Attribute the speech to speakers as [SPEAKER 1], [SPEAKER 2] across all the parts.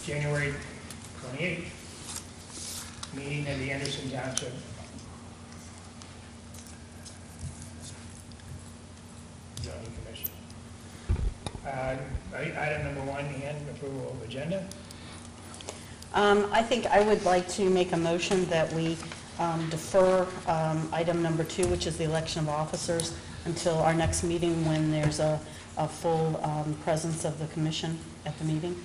[SPEAKER 1] January 28th, meeting in the Anderson Township. Zoning Commission. Item number 1, approval of agenda.
[SPEAKER 2] I think I would like to make a motion that we defer item number 2, which is the election of officers, until our next meeting when there's a full presence of the commission at the meeting.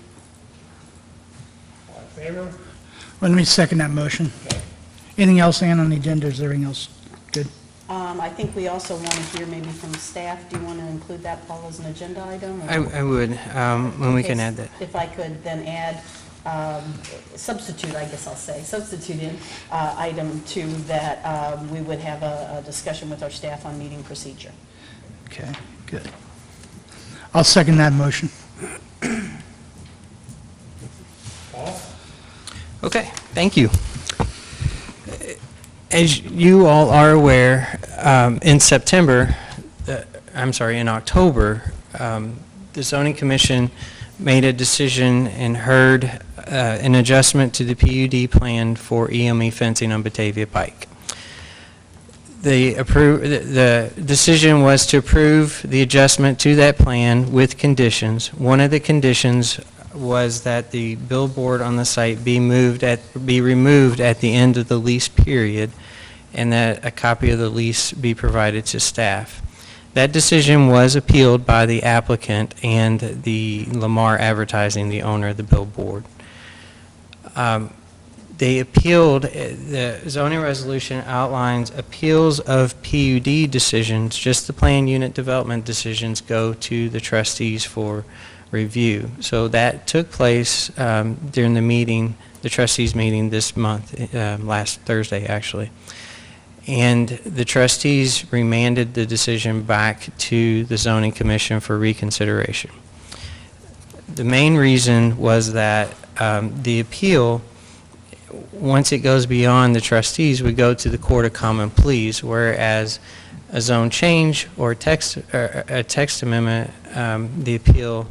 [SPEAKER 1] All in favor?
[SPEAKER 3] Let me second that motion.
[SPEAKER 1] Okay.
[SPEAKER 3] Anything else, Ann, on the agenda? Is there anything else? Good.
[SPEAKER 2] I think we also want to hear maybe from staff. Do you want to include that, Paul, as an agenda item?
[SPEAKER 4] I would, when we can add that.
[SPEAKER 2] If I could then add, substitute, I guess I'll say, substitute in item 2 that we would have a discussion with our staff on meeting procedure.
[SPEAKER 3] Okay, good. I'll second that motion.
[SPEAKER 1] Paul?
[SPEAKER 4] Okay, thank you. As you all are aware, in October, the Zoning Commission made a decision and heard an adjustment to the PUD plan for EME fencing on Batavia Pike. The decision was to approve the adjustment to that plan with conditions. One of the conditions was that the billboard on the site be removed at the end of the lease period, and that a copy of the lease be provided to staff. That decision was appealed by the applicant and the Lamar Advertising, the owner of the billboard. They appealed, the zoning resolution outlines appeals of PUD decisions, just the plan unit development decisions go to the trustees for review. So that took place during the meeting, the trustees meeting this month, last Thursday actually. And the trustees remanded the decision back to the Zoning Commission for reconsideration. The main reason was that the appeal, once it goes beyond the trustees, would go to the Court of Common Pleas, whereas a zone change or a text amendment, the appeal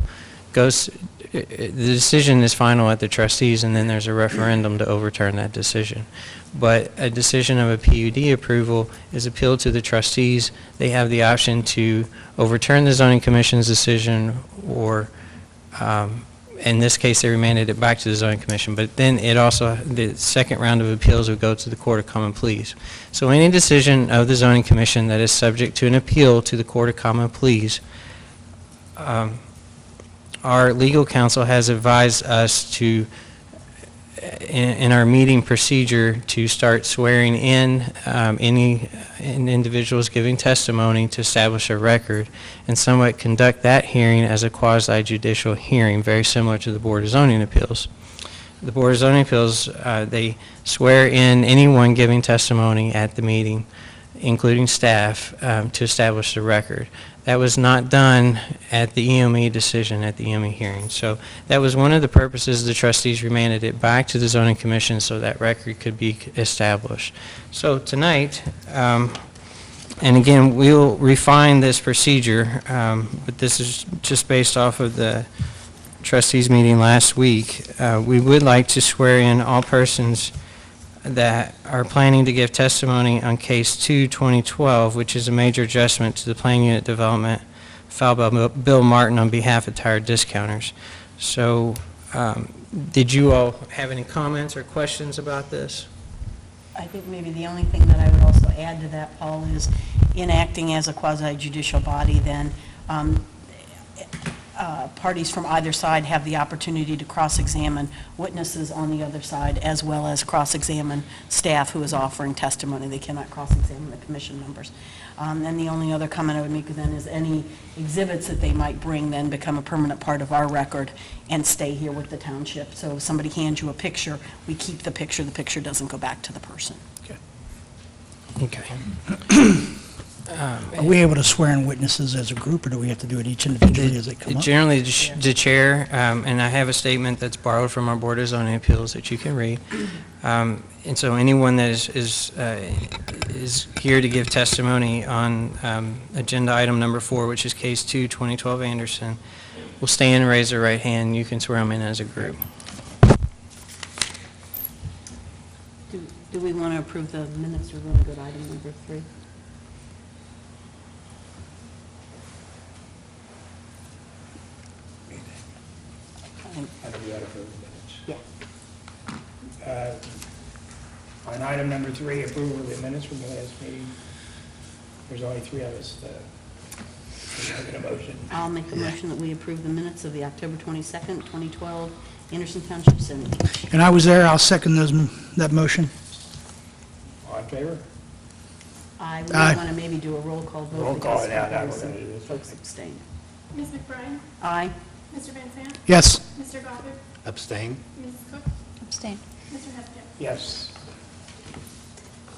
[SPEAKER 4] goes, the decision is final at the trustees, and then there's a referendum to overturn that decision. But a decision of a PUD approval is appealed to the trustees. They have the option to overturn the Zoning Commission's decision, or in this case they remanded it back to the Zoning Commission, but then it also, the second round of appeals would go to the Court of Common Pleas. So any decision of the Zoning Commission that is subject to an appeal to the Court of Common Pleas, our legal counsel has advised us to, in our meeting procedure, to start swearing in any individuals giving testimony to establish a record, and somewhat conduct that hearing as a quasi-judicial hearing, very similar to the Board of Zoning Appeals. The Board of Zoning Appeals, they swear in anyone giving testimony at the meeting, including staff, to establish the record. That was not done at the EME decision, at the EME hearing. So that was one of the purposes the trustees remanded it back to the Zoning Commission so that record could be established. So tonight, and again, we'll refine this procedure, but this is just based off of the trustees meeting last week. We would like to swear in all persons that are planning to give testimony on Case 2-2012, which is a major adjustment to the plan unit development filed by Bill Martin on behalf of Tire Discounters. So did you all have any comments or questions about this?
[SPEAKER 2] I think maybe the only thing that I would also add to that, Paul, is in acting as a quasi-judicial body, then parties from either side have the opportunity to cross-examine witnesses on the other side, as well as cross-examine staff who is offering testimony. They cannot cross-examine the commission members. And the only other comment I would make then is any exhibits that they might bring then become a permanent part of our record and stay here with the township. So if somebody hands you a picture, we keep the picture doesn't go back to the person.
[SPEAKER 4] Okay.
[SPEAKER 3] Are we able to swear in witnesses as a group, or do we have to do it each individually as they come up?
[SPEAKER 4] Generally, the chair, and I have a statement that's borrowed from our Board of Zoning Appeals that you can read. And so anyone that is here to give testimony on agenda item number 4, which is Case 2-2012 Anderson, will stand and raise their right hand. You can swear them in as a group.
[SPEAKER 2] we want to approve the minutes, or want to go to item number 3?
[SPEAKER 1] I don't do that for the minutes.
[SPEAKER 2] Yeah.
[SPEAKER 1] On item number 3, approval of the minutes from the last meeting, there's only 3 of us. Can I get a motion?
[SPEAKER 2] I'll make a motion that we approve the minutes of the October 22nd, 2012 Anderson Township Synod.
[SPEAKER 3] And I was there, I'll second that motion.
[SPEAKER 1] All in favor?
[SPEAKER 2] I would
[SPEAKER 3] Aye.
[SPEAKER 2] want to maybe do a roll call vote.
[SPEAKER 1] Roll call,
[SPEAKER 2] because
[SPEAKER 1] yeah, that
[SPEAKER 2] there
[SPEAKER 1] we're
[SPEAKER 2] was some
[SPEAKER 1] gonna do this.
[SPEAKER 2] folks abstained.
[SPEAKER 5] Ms. McBride?
[SPEAKER 2] Aye.
[SPEAKER 5] Mr. Van Zandt?
[SPEAKER 3] Yes.
[SPEAKER 5] Mr. Goddard?
[SPEAKER 6] Abstain?
[SPEAKER 5] Mrs. Cook?
[SPEAKER 7] Abstain.
[SPEAKER 5] Mr. Heskett?
[SPEAKER 1] Yes.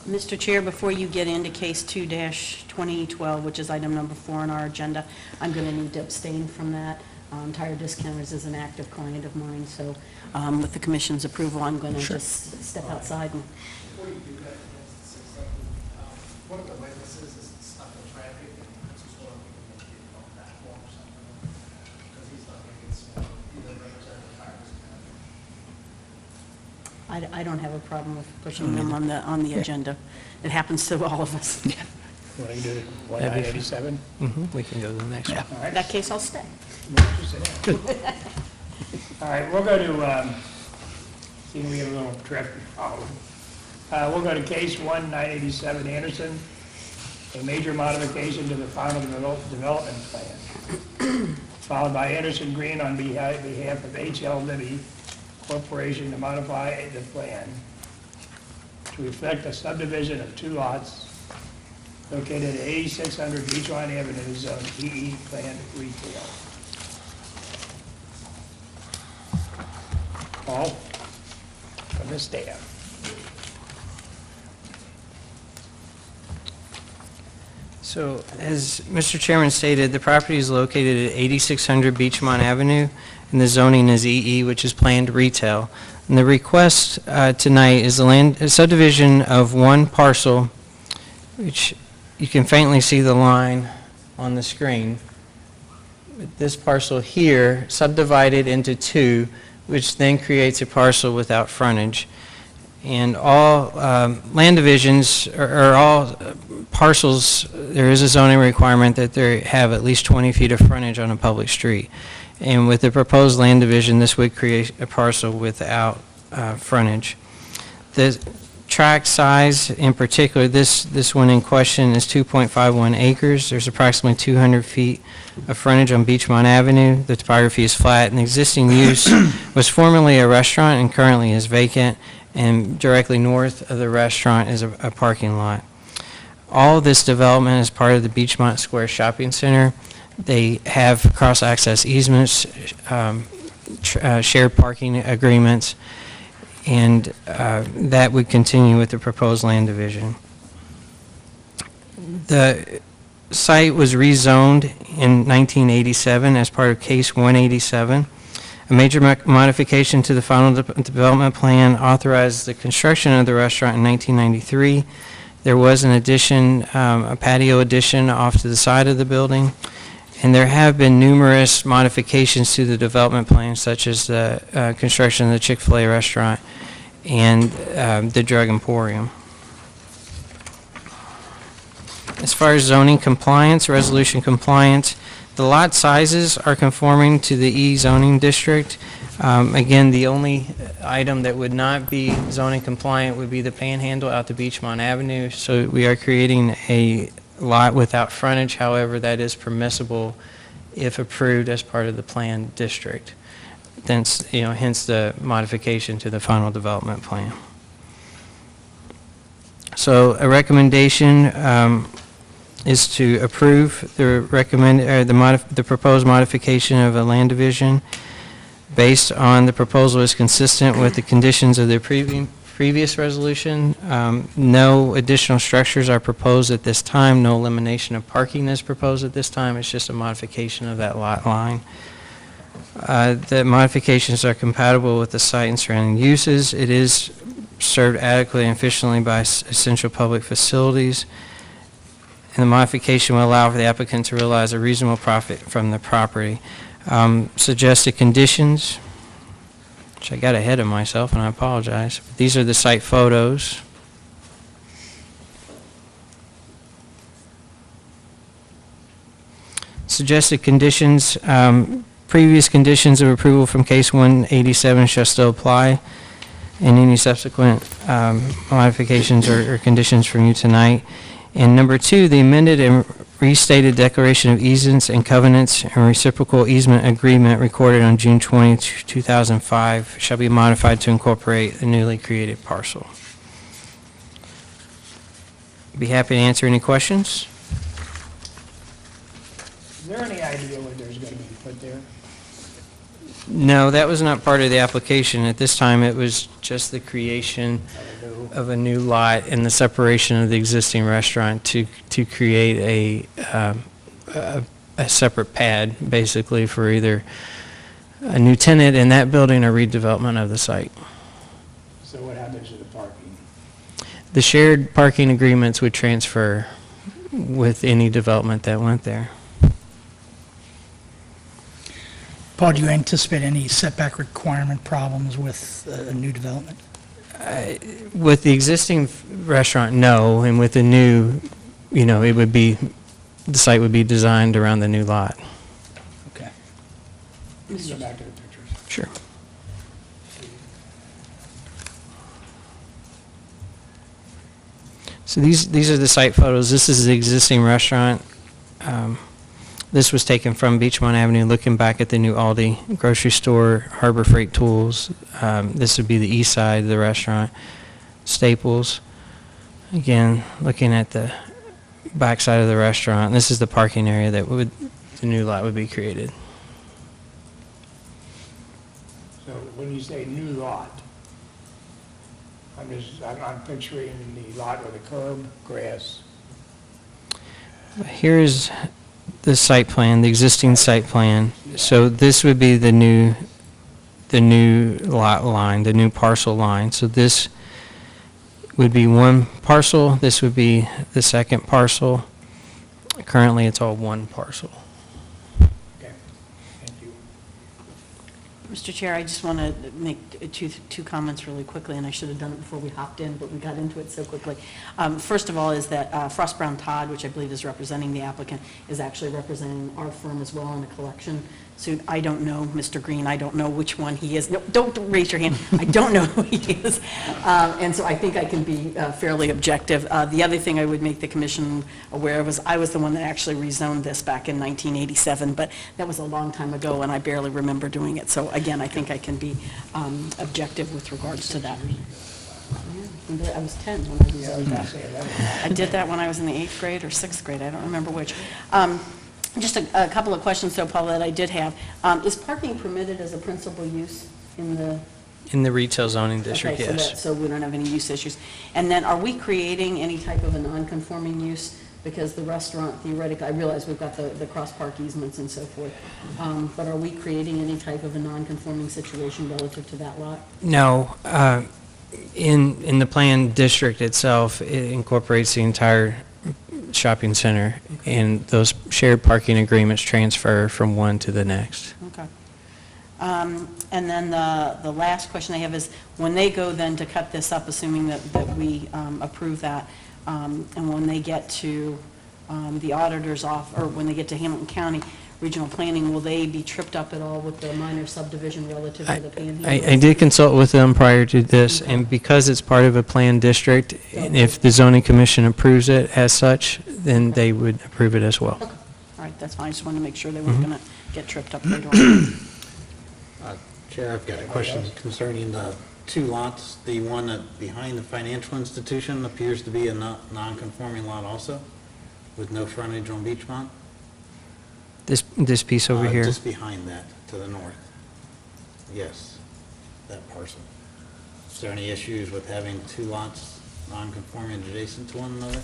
[SPEAKER 2] Mr. Chair, before you get into case 2-2012, which is item number 4 on our agenda, I'm going to need to abstain from that. Tire Discounters is an active client of mine, so with the commission's approval, I'm going to just step outside and...
[SPEAKER 8] Before you do that, just say something, one of the witnesses is stuck in traffic and it's just one we can get on that one or something, because he's not making small, either representative Tire Discounters.
[SPEAKER 2] I don't have a problem with pushing them on the agenda. It happens to all of us.
[SPEAKER 1] Want to do
[SPEAKER 4] That'd be
[SPEAKER 1] 1987?
[SPEAKER 4] We can go to the next one.
[SPEAKER 1] All
[SPEAKER 2] In
[SPEAKER 1] right.
[SPEAKER 2] that case, I'll stay.
[SPEAKER 1] All right, we'll go to, see, we have a little traffic problem. We'll go to case 1-987 Anderson, a major modification to the final development plan, followed by Anderson Green on behalf of HLW Corporation to modify the plan to reflect a subdivision of 2 lots located at 8600 Beechmont Avenue, Zone EE Planned Retail. Paul, from the staff.
[SPEAKER 4] So, as Mr. Chairman stated, the property is located at 8600 Beechmont Avenue, and the zoning is EE, which is planned retail. And the request tonight is a subdivision of 1 parcel, which you can faintly see the line on the screen. This parcel here subdivided into 2, which then creates a parcel without frontage. And all land divisions, or all parcels, there is a zoning requirement that they have at least 20 feet of frontage on a public street. And with the proposed land division, this would create a parcel without frontage. The tract size in particular, this one in question is 2.51 acres. There's approximately 200 feet of frontage on Beechmont Avenue. The topography is flat, and the existing use was formerly a restaurant and currently is vacant, and directly north of the restaurant is a parking lot. All of this development is part of the Beechmont Square Shopping Center. They have cross-access easements, shared parking agreements, and that would continue with the proposed land division. The site was rezoned in 1987 as part of Case 187. A major modification to the final development plan authorized the construction of the restaurant in 1993. There was an addition, a patio addition off to the side of the building, and there have been numerous modifications to the development plan, such as the construction of the Chick-fil-A restaurant and the Drug Emporium. As far as zoning compliance, resolution compliance, the lot sizes are conforming to the E zoning district. Again, the only item that would not be zoning compliant would be the panhandle out to Beechmont Avenue. So we are creating a lot without frontage. However, that is permissible if approved as part of the planned district. Hence the modification to the final development plan. So a recommendation is to approve the proposed modification of a land division based on the proposal is consistent with the conditions of the previous resolution. No additional structures are proposed at this time. No elimination of parking is proposed at this time. It's just a modification of that lot line. The modifications are compatible with the site and surrounding uses. It is served adequately and efficiently by essential public facilities. And the modification will allow for the applicant to realize a reasonable profit from the property. Suggested conditions, which I got ahead of myself and I apologize. These are the site photos. Suggested conditions, previous conditions of approval from case 187 shall still apply, and any subsequent modifications or conditions from you tonight. And number 2, the amended and restated declaration of easements and covenants and reciprocal easement agreement recorded on June 20, 2005 shall be modified to incorporate the newly created parcel. Be happy to answer any questions.
[SPEAKER 1] Is there any idea what there's going to be put there?
[SPEAKER 4] No, that was not part of the application. At this time, it was just the creation of a new lot and the separation of the existing restaurant to create a separate pad, basically, for either a new tenant in that building or redevelopment of the site.
[SPEAKER 1] So what happens to the parking?
[SPEAKER 4] The shared parking agreements would transfer with any development that went there.
[SPEAKER 3] Paul, do you anticipate any setback requirement problems with a new development?
[SPEAKER 4] With the existing restaurant, no, and with the new, it would be, the site would be designed around the new lot.
[SPEAKER 3] Okay.
[SPEAKER 1] You can go back to the pictures.
[SPEAKER 4] Sure. So these are the site photos. This is the existing restaurant. This was taken from Beechmont Avenue, looking back at the new Aldi grocery store, Harbor Freight Tools. This would be the east side of the restaurant. Staples. Again, looking at the back side of the restaurant. This is the parking area that the new lot would be created.
[SPEAKER 1] So when you say new lot, I'm picturing the lot with a curb, grass.
[SPEAKER 4] Here is the site plan, the existing site plan. So this would be the new lot line, the new parcel line. So this would be one parcel. This would be the second parcel. Currently, it's all one parcel.
[SPEAKER 1] Okay, thank you.
[SPEAKER 2] Mr. Chair, I just want to make two comments really quickly, and I should have done it before we hopped in, but we got into it so quickly. First of all is that Frost Brown Todd, which I believe is representing the applicant, is actually representing our firm as well in a collection suit. I don't know Mr. Green. I don't know which one he is. No, don't raise your hand. I don't know who he is. And so I think I can be fairly objective. The other thing I would make the commission aware of is I was the one that actually rezoned this back in 1987, but that was a long time ago, and I barely remember doing it. So again, I think I can be objective with regards to that. I was 10 when I rezoned that. I did that when I was in the 8th grade or 6th grade. I don't remember which. Just a couple of questions, though, Paul, that I did have. Is parking permitted as a principal use in the
[SPEAKER 4] retail zoning district,
[SPEAKER 2] okay,
[SPEAKER 4] yes.
[SPEAKER 2] so we don't have any use issues. And then are we creating any type of a non-conforming use? Because the restaurant, theoretically, I realize we've got the cross-park easements and so forth, but are we creating any type of a non-conforming situation relative to that lot?
[SPEAKER 4] No. In the planned district itself, it incorporates the entire shopping center, and those shared parking agreements transfer from one to the next.
[SPEAKER 2] Okay. And then the last question I have is, when they go then to cut this up, assuming that we approve that, and when they get to the auditor's office, or when they get to Hamilton County Regional Planning, will they be tripped up at all with the minor subdivision relative to the Panhandle?
[SPEAKER 4] I did consult with them prior to this, and because it's part of a planned district, and if the zoning commission approves it as such, then they would approve it as well.
[SPEAKER 2] Okay. All right, that's fine. I just wanted to make sure they weren't going to get tripped up later on.
[SPEAKER 6] Chair, I've got a question concerning the two lots. The one that behind the financial institution appears to be a non-conforming lot also, with no frontage on Beechmont.
[SPEAKER 4] This piece over here.
[SPEAKER 6] Just behind that, to the north. Yes, that parcel. Is there any issues with having two lots non-conforming adjacent to one another?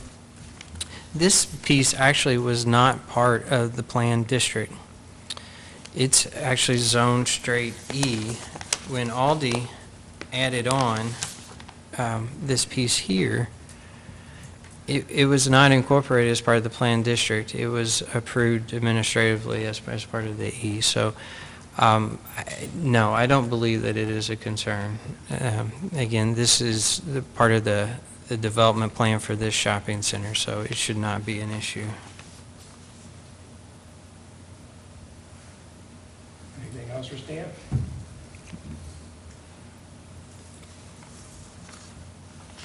[SPEAKER 4] This piece actually was not part of the planned district. It's actually zoned straight E. When Aldi added on this piece here, it was not incorporated as part of the planned district. It was approved administratively as part of the E. So, no, I don't believe that it is a concern. Again, this is the part of the development plan for this shopping center, so it should not be an issue.
[SPEAKER 1] else for staff?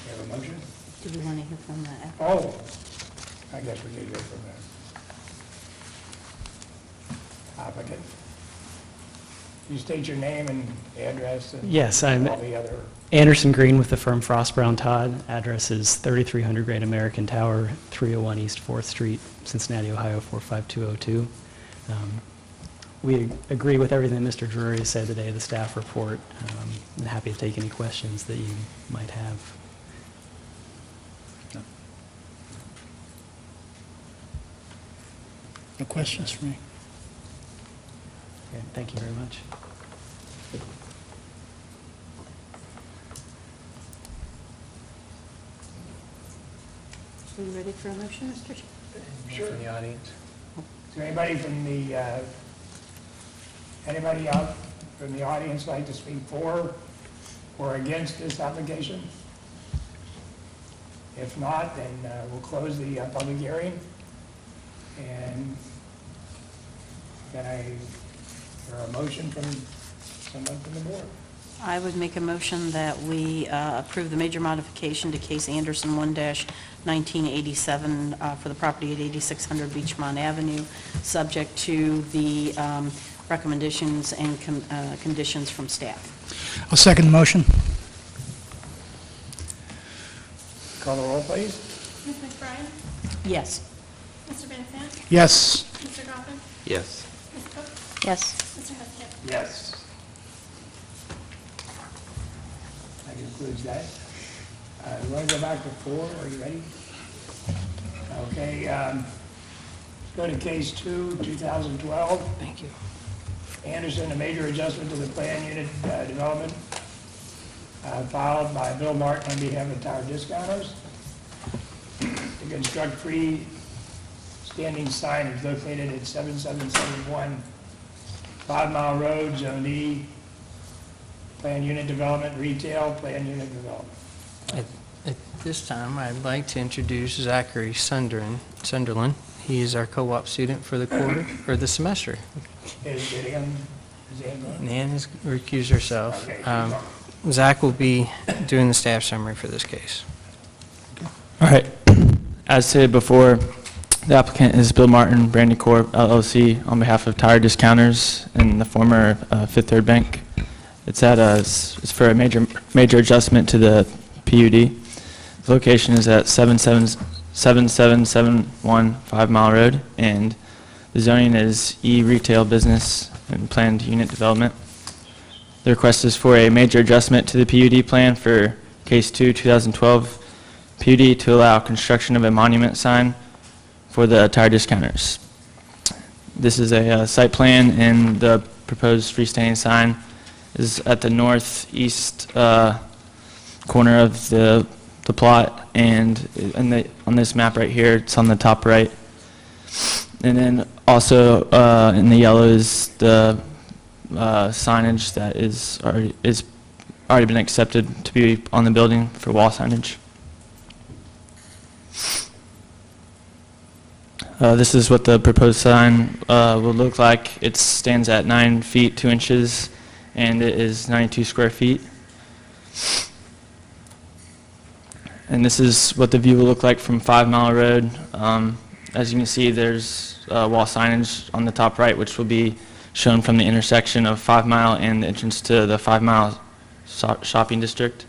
[SPEAKER 1] You have a motion?
[SPEAKER 2] Do we want to hear from the
[SPEAKER 1] Oh, I guess we did hear from the applicant. You state your name and address and
[SPEAKER 7] Yes, I'm
[SPEAKER 1] all the other,
[SPEAKER 7] Anderson Green with the firm Frost Brown Todd. Address is 3300 Great American Tower, 301 East 4th Street, Cincinnati, Ohio 45202. We agree with everything that Mr. Drury said today, the staff report. I'm happy to take any questions that you might have.
[SPEAKER 3] No questions for me?
[SPEAKER 7] Okay, thank you very much.
[SPEAKER 2] Are you ready for a motion, Mr. Chair?
[SPEAKER 1] Sure.
[SPEAKER 4] From the audience?
[SPEAKER 1] is there anybody from the, anybody out from the audience like to speak for or against this application? If not, then we'll close the public hearing. And can I hear a motion from someone from the board?
[SPEAKER 2] I would make a motion that we approve the major modification to case Anderson 1-1987 for the property at 8600 Beechmont Avenue, subject to the recommendations and conditions from staff.
[SPEAKER 3] I'll second the motion.
[SPEAKER 1] Call the roll, please.
[SPEAKER 5] Ms. McBride?
[SPEAKER 2] Yes.
[SPEAKER 5] Mr. Van Sant?
[SPEAKER 3] Yes.
[SPEAKER 5] Mr. Goffin?
[SPEAKER 4] Yes.
[SPEAKER 5] Ms. Cook?
[SPEAKER 2] Yes.
[SPEAKER 5] Mr. Heskett?
[SPEAKER 1] Yes. That concludes that. You want to go back to 4? Are you ready? Okay. Go to case 2, 2012.
[SPEAKER 4] Thank you.
[SPEAKER 1] Anderson, a major adjustment to the plan unit development filed by Bill Martin on behalf of Tower Discounters to construct freestanding signage located at 7771 5 Mile Road, Zone E, plan unit development, retail, plan unit development.
[SPEAKER 4] At this time, I'd like to introduce Zachary Sunderland. He is our co-op student for the quarter, or the semester.
[SPEAKER 1] Is Ann going?
[SPEAKER 4] Nan has recused herself.
[SPEAKER 1] Okay.
[SPEAKER 4] Zach will be doing the staff summary for this case.
[SPEAKER 9] All right. As stated before, the applicant is Bill Martin, Brandy Corp. LLC, on behalf of Tire Discounters and the former Fifth Third Bank. It's for a major adjustment to the PUD. The location is at 7771 5 Mile Road, and the zoning is E retail business and planned unit development. The request is for a major adjustment to the PUD plan for Case 2, 2012 PUD to allow construction of a monument sign for the Tire Discounters. This is a site plan, and the proposed freestanding sign is at the northeast corner of the plot, and on this map right here, it's on the top right. And then also in the yellow is the signage that is already been accepted to be on the building for wall signage. This is what the proposed sign will look like. It stands at 9 feet 2 inches, and it is 92 square feet. And this is what the view will look like from 5 Mile Road. As you can see, there's wall signage on the top right, which will be shown from the intersection of 5 Mile and the entrance to the 5 Mile shopping district.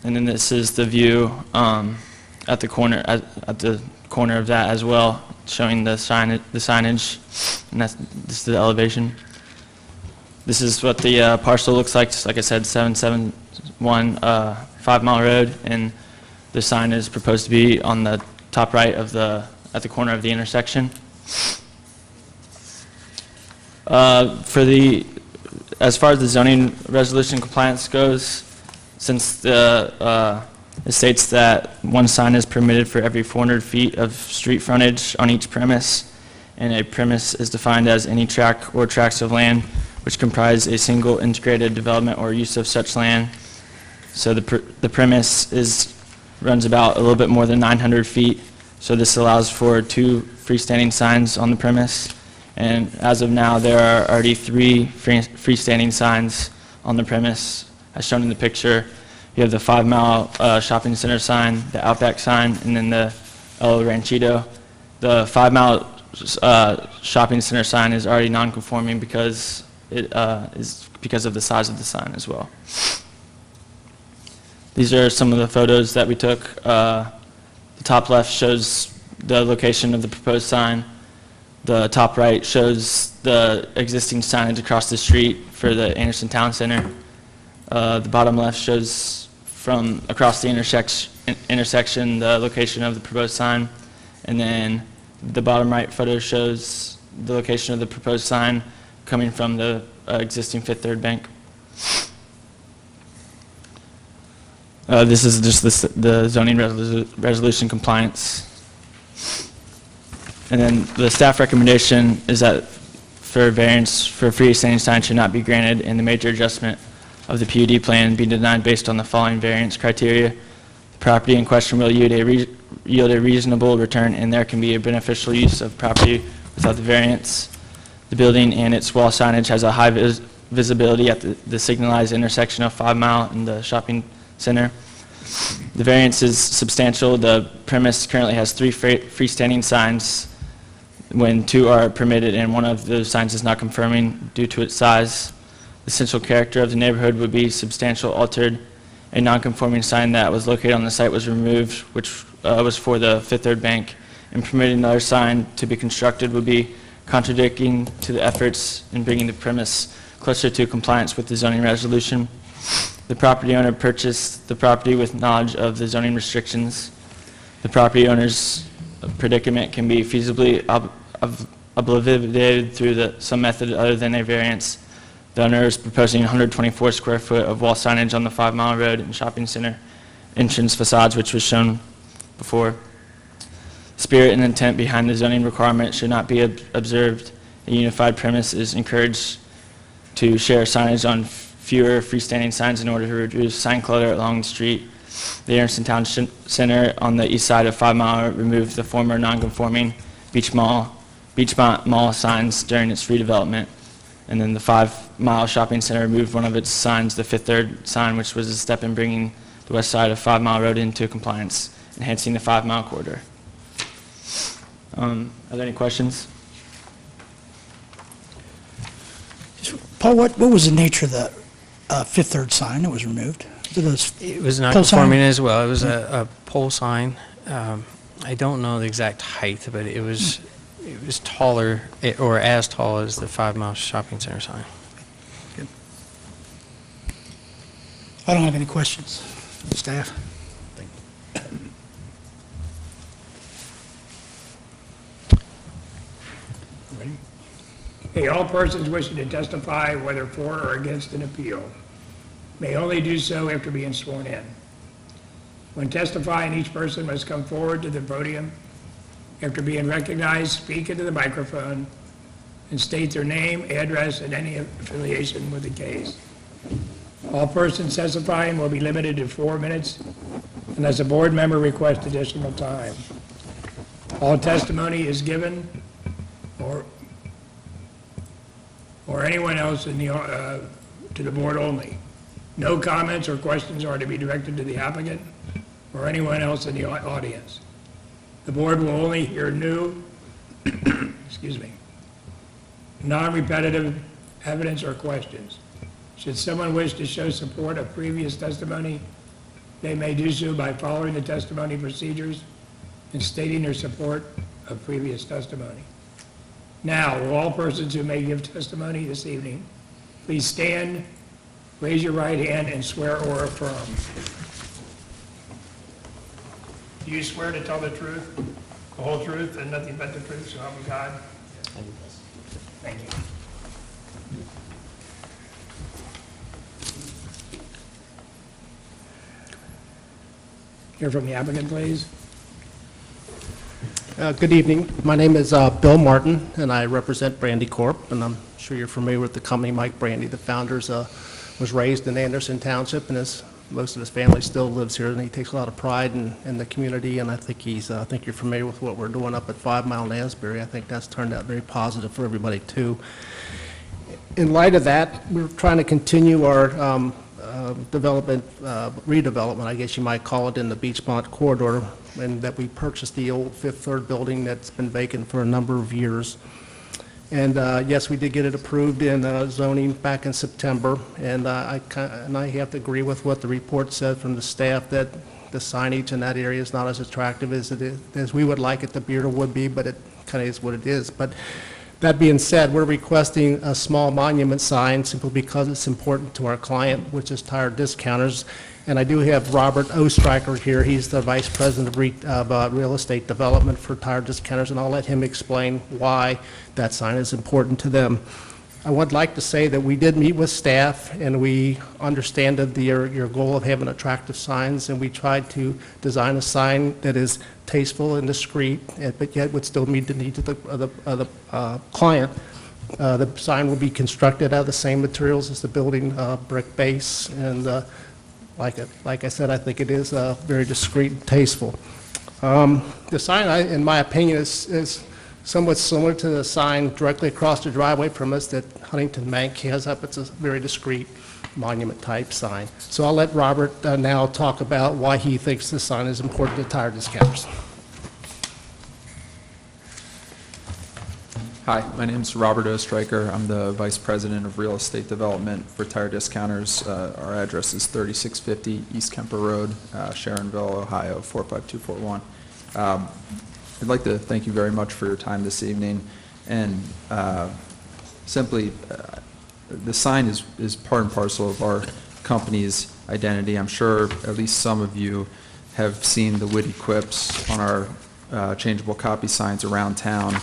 [SPEAKER 9] And then this is the view at the corner of that as well, showing the signage, and this is the elevation. This is what the parcel looks like. Like I said, 771 5 Mile Road, and the sign is proposed to be on the top right of at the corner of the intersection. As far as the zoning resolution compliance goes, since it states that one sign is permitted for every 400 feet of street frontage on each premise, and a premise is defined as any tract or tracts of land which comprise a single integrated development or use of such land. So the premise runs about a little bit more than 900 feet, so this allows for 2 freestanding signs on the premise, And as of now, there are already 3 freestanding signs on the premise, as shown in the picture. You have the 5 Mile Shopping Center sign, the Outback sign, and then the El Ranchito. The 5 Mile Shopping Center sign is already non-conforming because it is because of the size of the sign as well. These are some of the photos that we took. The top left shows the location of the proposed sign. The top right shows the existing signage across the street for the Anderson Town Center. The bottom left shows from across the intersection the location of the proposed sign. And then the bottom right photo shows the location of the proposed sign coming from the existing Fifth Third Bank. This is just the zoning resolution compliance. And then the staff recommendation is that for variance for freestanding sign should not be granted and the major adjustment of the PUD plan be denied based on the following variance criteria. The property in question will yield a reasonable return and there can be a beneficial use of property without the variance. The building and its wall signage has a high visibility at the signalized intersection of 5 Mile and the shopping center. The variance is substantial. The premise currently has 3 freestanding signs when 2 are permitted and one of those signs is not confirming due to its size. The essential character of the neighborhood would be substantial altered. A non-conforming sign that was located on the site was removed, which was for the Fifth Third Bank, and permitting another sign to be constructed would be contradicting to the efforts in bringing the premise closer to compliance with the zoning resolution. The property owner purchased the property with knowledge of the zoning restrictions. The property owner's predicament can be feasibly obliviated through some method other than a variance. The owner is proposing 124 square foot of wall signage on the 5 Mile Road and shopping center entrance facades, which was shown before. Spirit and intent behind the zoning requirement should not be observed. A unified premise is encouraged to share signage on fewer freestanding signs in order to reduce sign clutter along the street. The Anderson Town Center on the east side of 5 Mile removed the former non-conforming Beechmont Mall signs during its redevelopment. And then the 5 Mile Shopping Center removed one of its signs, the Fifth Third sign, which was a step in bringing the west side of 5 Mile Road into compliance, enhancing the 5 Mile corridor. Are there any questions?
[SPEAKER 3] Paul, what was the nature of the Fifth Third sign that was removed?
[SPEAKER 4] It was not
[SPEAKER 3] pole sign?
[SPEAKER 4] conforming as well. It was a pole sign. I don't know the exact height, but it was taller, or as tall as the 5 Mile Shopping Center sign.
[SPEAKER 3] I don't have any questions. Staff?
[SPEAKER 1] Okay, all persons wishing to testify, whether for or against an appeal, may only do so after being sworn in. When testifying, each person must come forward to the podium after being recognized, speak into the microphone, and state their name, address, and any affiliation with the case. All persons testifying will be limited to 4 minutes unless a board member requests additional time. All testimony is given or anyone else in the, to the board only. No comments or questions are to be directed to the applicant or anyone else in the audience. The board will only hear new, excuse me, non-repetitive evidence or questions. Should someone wish to show support of previous testimony, they may do so by following the testimony procedures and stating their support of previous testimony. Now, will all persons who may give testimony this evening, please stand, raise your right hand, and swear or affirm. Do you swear to tell the truth, the whole truth, and nothing but the truth, so help you God? Thank you. Hear from the applicant, please.
[SPEAKER 8] Good evening. My name is Bill Martin, and I represent Brandy Corp., and I'm sure you're familiar with the company. Mike Brandy, the founders, was raised in Anderson Township and has most of his family still lives here, and he takes a lot of pride in the community, and I think I think you're familiar with what we're doing up at 5 Mile and Asbury. I think that's turned out very positive for everybody, too. In light of that, we're trying to continue our development, redevelopment, I guess you might call it, in the Beechmont corridor, and that we purchased the old Fifth Third building that's been vacant for a number of years. And yes, we did get it approved in zoning back in September, and I have to agree with what the report said from the staff, that the signage in that area is not as attractive as we would like it to be or would be, but it kind of is what it is. But that being said, we're requesting a small monument sign simply because it's important to our client, which is Tire Discounters. And I do have Robert Ostreicher here. He's the Vice President of Real Estate Development for Tire Discounters, and I'll let him explain why that sign is important to them. I would like to say that we did meet with staff, and we understand that your goal of having attractive signs, and we tried to design a sign that is tasteful and discreet, but yet would still meet the needs of the client. The sign will be constructed out of the same materials as the building, brick base, and like I said, I think it is very discreet and tasteful. The sign, in my opinion, is somewhat similar to the sign directly across the driveway from us that Huntington Bank has up. It's a very discreet monument-type sign. So I'll let Robert now talk about why he thinks this sign is important to Tire Discounters.
[SPEAKER 10] Hi, my name is Robert Ostreicher. I'm the Vice President of Real Estate Development for Tire Discounters. Our address is 3650 East Kemper Road, Sharonville, Ohio, 45241. I'd like to thank you very much for your time this evening. And simply, the sign is part and parcel of our company's identity. I'm sure at least some of you have seen the witty quips on our changeable copy signs around town,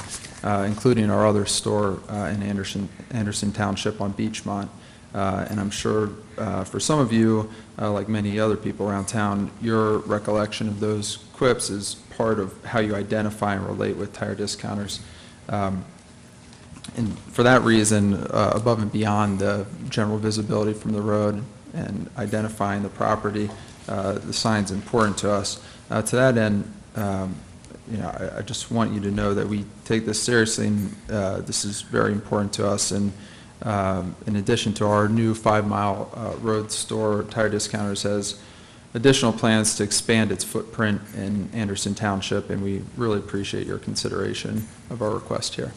[SPEAKER 10] including our other store in Anderson Township on Beechmont. And I'm sure for some of you, like many other people around town, your recollection of those quips is part of how you identify and relate with Tire Discounters. And for that reason, above and beyond the general visibility from the road and identifying the property, the sign's important to us. To that end, I just want you to know that we take this seriously, and this is very important to us. And in addition to our new 5 Mile Road store, Tire Discounters has additional plans to expand its footprint in Anderson Township, and we really appreciate your consideration of our request here.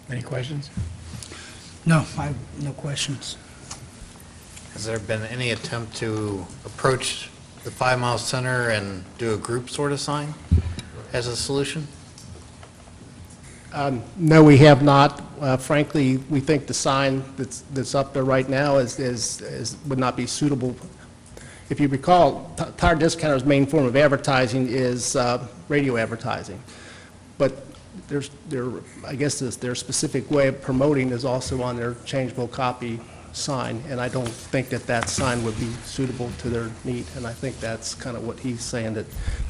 [SPEAKER 1] Any questions?
[SPEAKER 3] No, no questions.
[SPEAKER 6] Has there been any attempt to approach the 5 Mile Center and do a group sort of sign as a solution?
[SPEAKER 8] No, we have not. Frankly, we think the sign that's up there right now would not be suitable. If you recall, Tire Discounter's main form of advertising is radio advertising. But I guess their specific way of promoting is also on their changeable copy sign, and I don't think that sign would be suitable to their need, and I think that's kind of what he's saying, that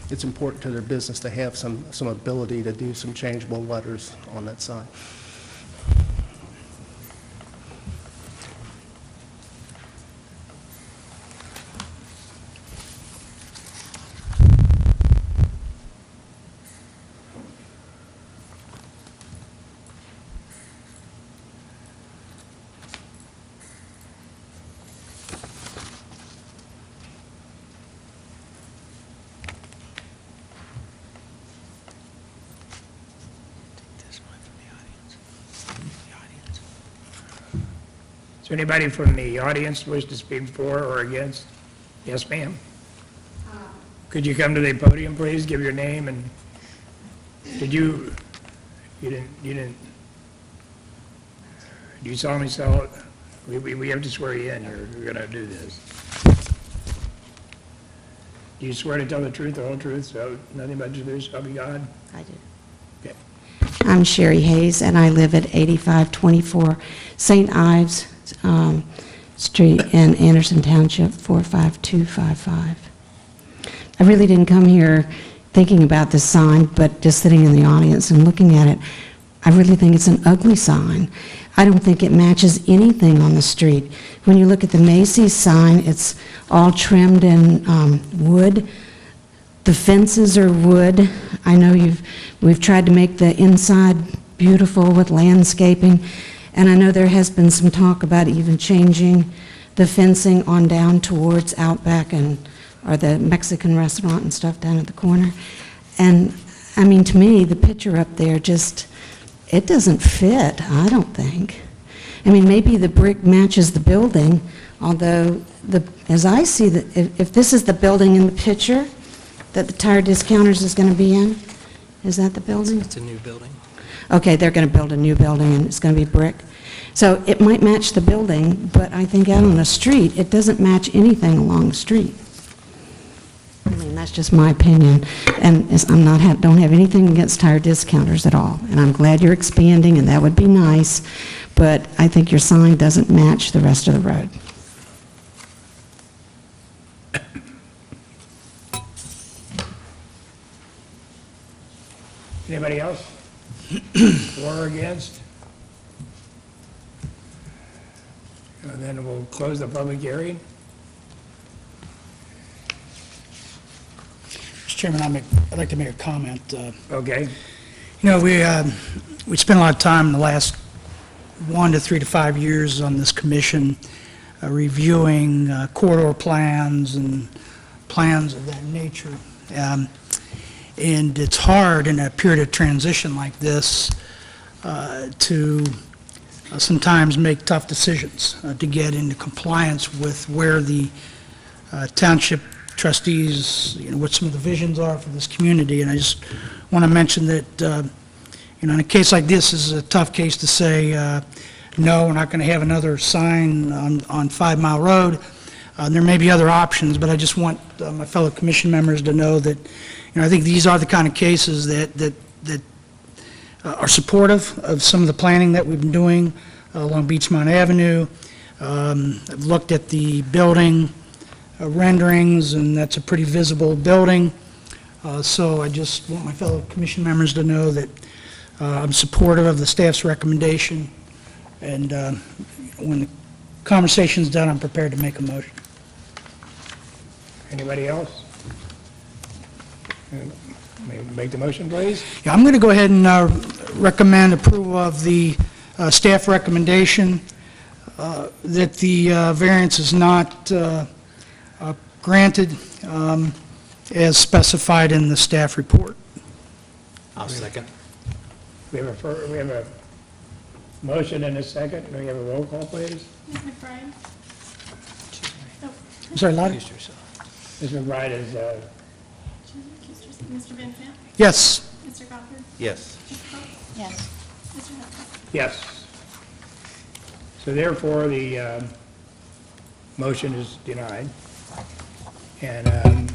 [SPEAKER 8] it's important to their business to have some ability to do some changeable letters on that sign.
[SPEAKER 1] Is there anybody from the audience wish to speak for or against? Yes, ma'am. Could you come to the podium, please? Give your name and, you didn't, do you solemnly sell it? We have to swear you in here. We're going to do this. Do you swear to tell the truth, the whole truth, so nothing but the truth, so help you God?
[SPEAKER 11] I do.
[SPEAKER 1] Okay.
[SPEAKER 11] I'm Sherry Hayes, and I live at 8524 St. Ives Street in Anderson Township, 45255. I really didn't come here thinking about this sign, but just sitting in the audience and looking at it, I really think it's an ugly sign. I don't think it matches anything on the street. When you look at the Macy's sign, it's all trimmed in wood. The fences are wood. I know we've tried to make the inside beautiful with landscaping, and I know there has been some talk about even changing the fencing on down towards Outback or the Mexican restaurant and stuff down at the corner. And, I mean, to me, the picture up there just, it doesn't fit, I don't think. I mean, maybe the brick matches the building, although, as I see, if this is the building in the picture that the Tire Discounters is going to be in, is that the building?
[SPEAKER 4] It's a new building.
[SPEAKER 11] Okay, they're going to build a new building, and it's going to be brick. So it might match the building, but I think out on the street, it doesn't match anything along the street. I mean, that's just my opinion, and don't have anything against Tire Discounters at all, and I'm glad you're expanding, and that would be nice, but I think your sign doesn't match the rest of the road.
[SPEAKER 1] Anybody else? For or against? And then we'll close the public hearing.
[SPEAKER 3] Mr. Chairman, I'd like to make a comment.
[SPEAKER 1] Okay.
[SPEAKER 3] You know, we spent a lot of time in the last 1 to 3 to 5 years on this commission reviewing corridor plans and plans of that nature. And it's hard in a period of transition like this to sometimes make tough decisions to get into compliance with where the township trustees, what some of the visions are for this community. And I just want to mention that, in a case like this, is a tough case to say, no, we're not going to have another sign on 5 Mile Road. There may be other options, but I just want my fellow commission members to know that, I think these are the kind of cases that are supportive of some of the planning that we've been doing along Beechmont Avenue. I've looked at the building renderings, and that's a pretty visible building. So I just want my fellow commission members to know that I'm supportive of the staff's recommendation, and when the conversation's done, I'm prepared to make a motion.
[SPEAKER 1] Anybody else? Make the motion, please.
[SPEAKER 3] Yeah, I'm going to go ahead and recommend approval of the staff recommendation that the variance is not granted as specified in the staff report.
[SPEAKER 6] I'll second.
[SPEAKER 1] We have a motion and a second. Can we have a roll call, please?
[SPEAKER 5] Ms. McBride? Oh,
[SPEAKER 3] I'm sorry, Lottie?
[SPEAKER 1] Ms. McBride is,
[SPEAKER 5] Mr. Van Sant?
[SPEAKER 3] Yes.
[SPEAKER 5] Mr. Gofford?
[SPEAKER 6] Yes.
[SPEAKER 5] Ms. Cook?
[SPEAKER 2] Yes.
[SPEAKER 5] Mr. Hudson?
[SPEAKER 1] yes. So therefore, the motion is denied, and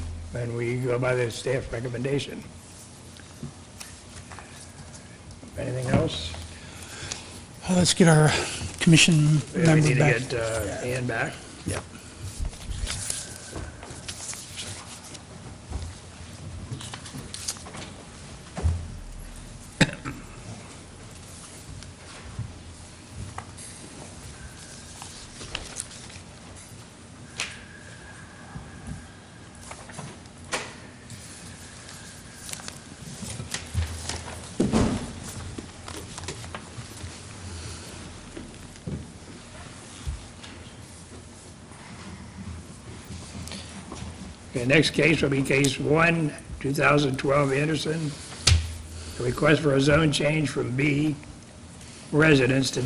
[SPEAKER 1] we go by the staff recommendation. Anything else?
[SPEAKER 3] Let's get our commission
[SPEAKER 1] We
[SPEAKER 3] member
[SPEAKER 1] need to
[SPEAKER 3] back.
[SPEAKER 1] get Ann back.
[SPEAKER 3] Yep.
[SPEAKER 1] The next case will be case 1, 2012 Anderson. A request for a zone change from B residence to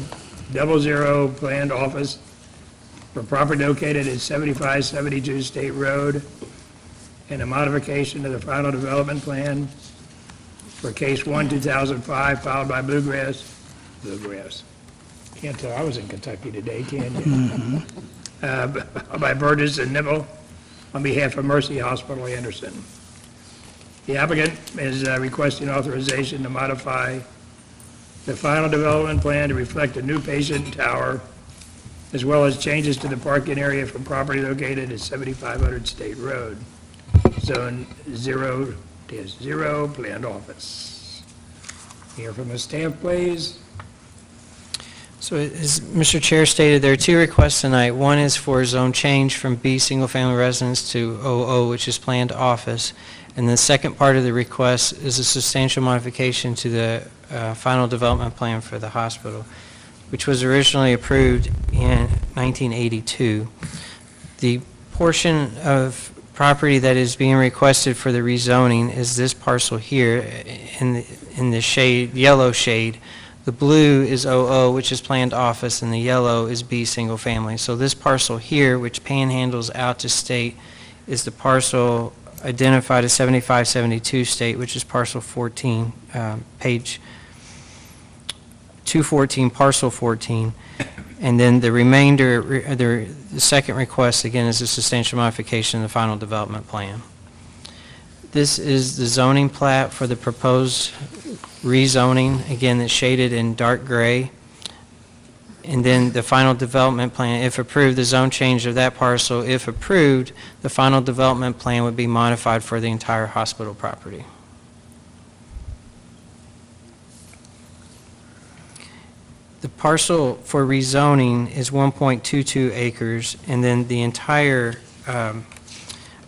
[SPEAKER 1] 00 planned office for property located at 7572 State Road, and a modification to the final development plan for case 1, 2005, filed by Bluegrass. Can't tell I was in Kentucky today, can you? By Burgess and Nibble, on behalf of Mercy Hospital Anderson. The applicant is requesting authorization to modify the final development plan to reflect a new patient tower, as well as changes to the parking area for property located at 7500 State Road. Zone 0-0, Planned Office. Hear from the staff, please.
[SPEAKER 4] So as Mr. Chair stated, there are two requests tonight. One is for zone change from B, single-family residence, to OO, which is planned office. And the second part of the request is a substantial modification to the final development plan for the hospital, which was originally approved in 1982. The portion of property that is being requested for the rezoning is this parcel here in the shade, yellow shade. The blue is OO, which is planned office, and the yellow is B, single family. So this parcel here, which panhandles out to state, is the parcel identified as 7572 state, which is parcel 14, page 214, parcel 14. And then the remainder, the second request, again, is a substantial modification of the final development plan. This is the zoning plat for the proposed rezoning, again, that's shaded in dark gray. And then the final development plan, if approved, the zone change of that parcel, if approved, the final development plan would be modified for the entire hospital property. The parcel for rezoning is 1.22 acres, and then the entire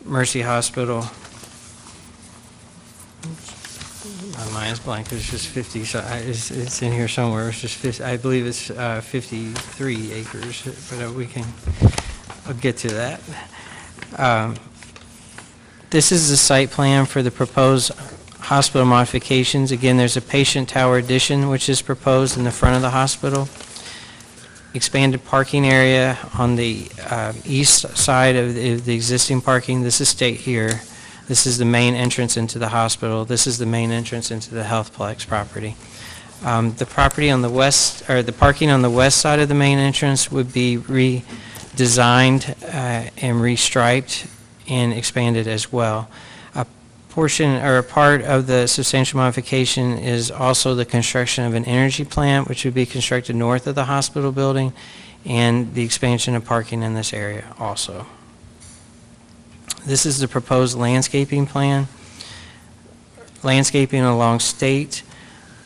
[SPEAKER 4] Mercy Hospital, my mind's blank, it's just 50, so it's in here somewhere, it's just 50, I believe it's 53 acres, but I'll get to that. This is the site plan for the proposed hospital modifications. Again, there's a patient tower addition which is proposed in the front of the hospital. Expanded parking area on the east side of the existing parking. This is state here. This is the main entrance into the hospital. This is the main entrance into the Healthplex property. The property on the west, or the parking on the west side of the main entrance would be redesigned and restriped and expanded as well. Portion or a part of the substantial modification is also the construction of an energy plant, which would be constructed north of the hospital building, and the expansion of parking in this area also. This is the proposed landscaping plan. Landscaping along state,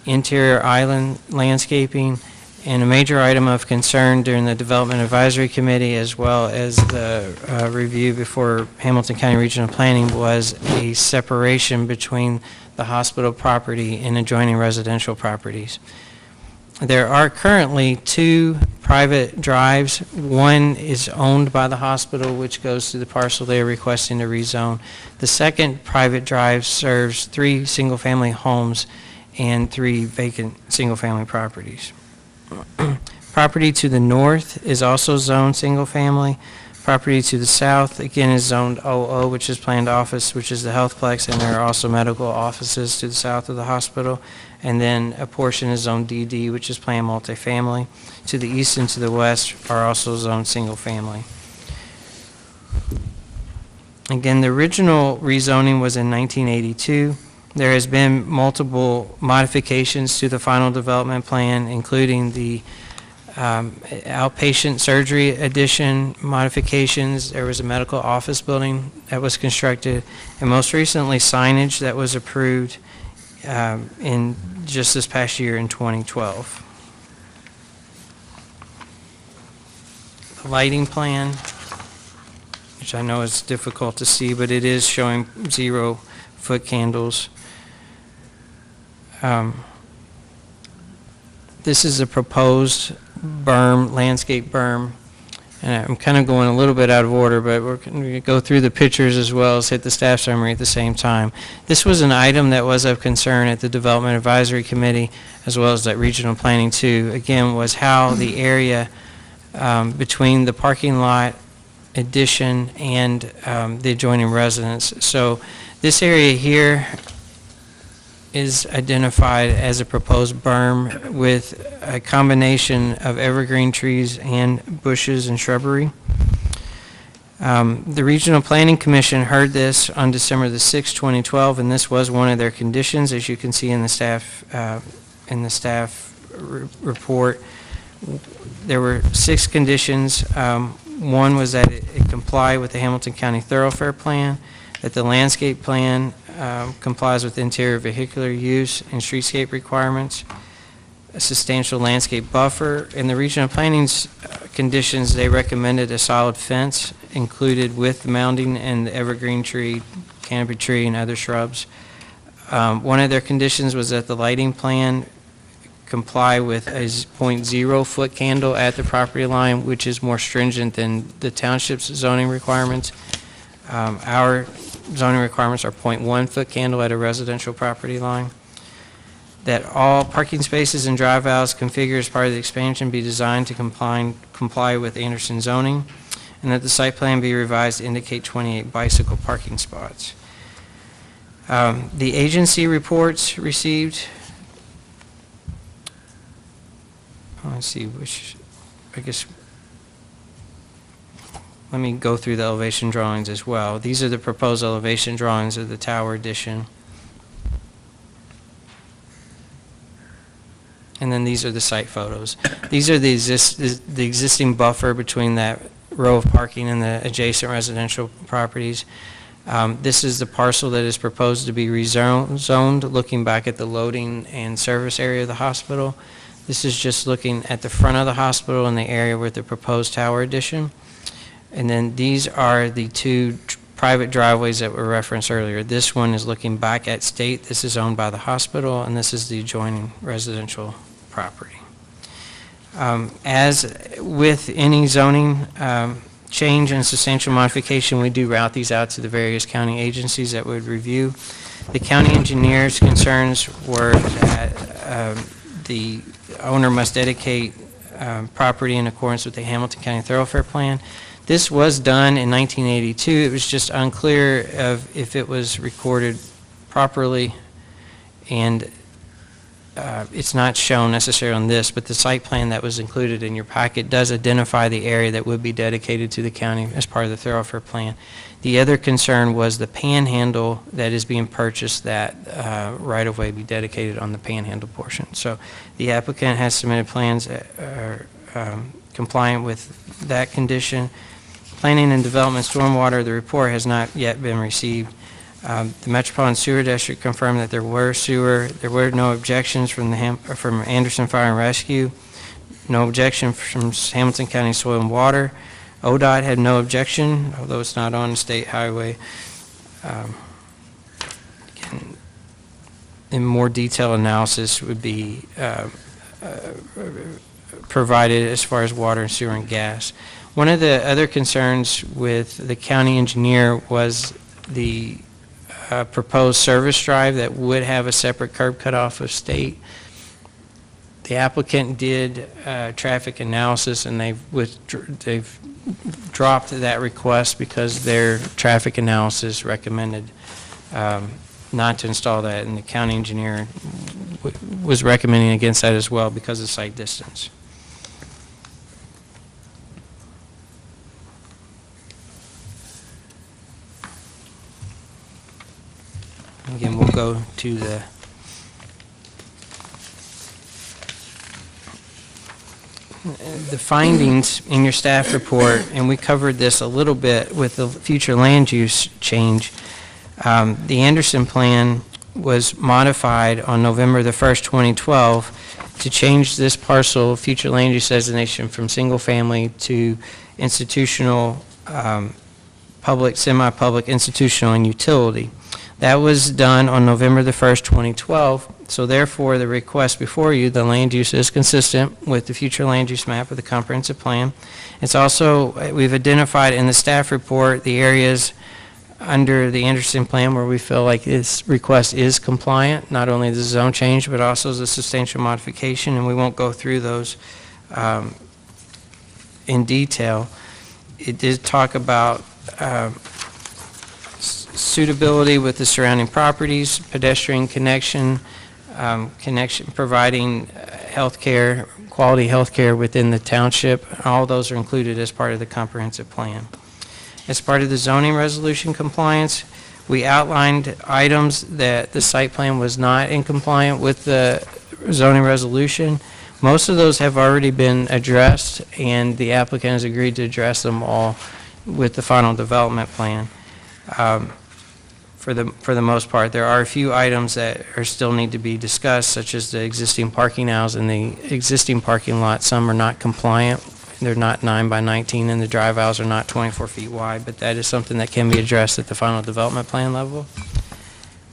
[SPEAKER 4] interior island landscaping, and a major item of concern during the Development Advisory Committee as well as the review before Hamilton County Regional Planning was a separation between the hospital property and adjoining residential properties. There are currently two private drives. One is owned by the hospital, which goes to the parcel they are requesting to rezone. The second private drive serves 3 single-family homes and 3 vacant single-family properties. Property to the north is also zoned single-family. Property to the south, again, is zoned OO, which is planned office, which is the Healthplex, and there are also medical offices to the south of the hospital. And then a portion is zoned DD, which is planned multifamily. To the east and to the west are also zoned single-family. Again, the original rezoning was in 1982. There has been multiple modifications to the final development plan, including the outpatient surgery addition modifications. There was a medical office building that was constructed, and most recently signage that was approved in just this past year in 2012. The lighting plan, which I know is difficult to see, but it is showing 0-foot candles. This is a proposed berm, landscape berm, and I'm kind of going a little bit out of order, but we're going to go through the pictures as well as hit the staff summary at the same time. This was an item that was of concern at the Development Advisory Committee as well as at Regional Planning too. Again, was how the area between the parking lot addition and the adjoining residence. So this area here is identified as a proposed berm with a combination of evergreen trees and bushes and shrubbery. The Regional Planning Commission heard this on December the 6th, 2012, and this was one of their conditions, as you can see in the staff report. There were 6 conditions. One was that it comply with the Hamilton County Thoroughfare Plan. that the landscape plan complies with interior vehicular use and streetscape requirements, a substantial landscape buffer. In the regional planning's conditions, they recommended a solid fence included with the mounding and the evergreen tree, canopy tree, and other shrubs. One of their conditions was that the lighting plan comply with a 0.0 foot candle at the property line, which is more stringent than the township's zoning requirements. Our zoning requirements are 0.1 foot candle at a residential property line. That all parking spaces and drive aisles configured as part of the expansion be designed to comply with Anderson zoning, and that the site plan be revised to indicate 28 bicycle parking spots. The agency reports received, let's see, let me go through the elevation drawings as well. These are the proposed elevation drawings of the tower addition. And then these are the site photos. These are the existing buffer between that row of parking and the adjacent residential properties. This is the parcel that is proposed to be rezoned, looking back at the loading and service area of the hospital. This is just looking at the front of the hospital and the area with the proposed tower addition. And then these are the two private driveways that were referenced earlier. This one is looking back at state. This is owned by the hospital, and this is the adjoining residential property. As with any zoning change and substantial modification, we do route these out to the various county agencies that would review. The county engineer's concerns were that the owner must dedicate property in accordance with the Hamilton County Thoroughfare Plan. This was done in 1982. It was just unclear of if it was recorded properly, and it's not shown necessarily on this, but the site plan that was included in your packet does identify the area that would be dedicated to the county as part of the thoroughfare plan. The other concern was the panhandle that is being purchased, that right-of-way be dedicated on the panhandle portion. So the applicant has submitted plans that are compliant with that condition. Planning and Development Stormwater, the report has not yet been received. The Metropolitan Sewer District confirmed that there were no objections from Anderson Fire and Rescue, no objection from Hamilton County Soil and Water. ODOT had no objection, although it's not on the state highway. Again, in more detailed analysis would be provided as far as water and sewer and gas. One of the other concerns with the county engineer was the proposed service drive that would have a separate curb cut off of state. The applicant did traffic analysis, and they've dropped that request because their traffic analysis recommended not to install that, and the county engineer was recommending against that as well because of site distance. Again, we'll go to the findings in your staff report, and we covered this a little bit with the future land use change. The Anderson plan was modified on November the 1st, 2012 to change this parcel future land use designation from single family to institutional, public, semi-public, institutional, and utility. That was done on November the 1st, 2012, so therefore the request before you, the land use, is consistent with the future land use map of the comprehensive plan. It's also, we've identified in the staff report the areas under the Anderson plan where we feel like this request is compliant, not only the zone change, but also the substantial modification, and we won't go through those in detail. It did talk about suitability with the surrounding properties, pedestrian connection, providing healthcare, quality healthcare within the township. All those are included as part of the comprehensive plan. As part of the zoning resolution compliance, we outlined items that the site plan was not in compliant with the zoning resolution. Most of those have already been addressed, and the applicant has agreed to address them all with the final development plan. for the most part. There are a few items that still need to be discussed, such as the existing parking aisles and the existing parking lot. Some are not compliant. They're not 9 by 19, and the drive aisles are not 24 feet wide, but that is something that can be addressed at the final development plan level.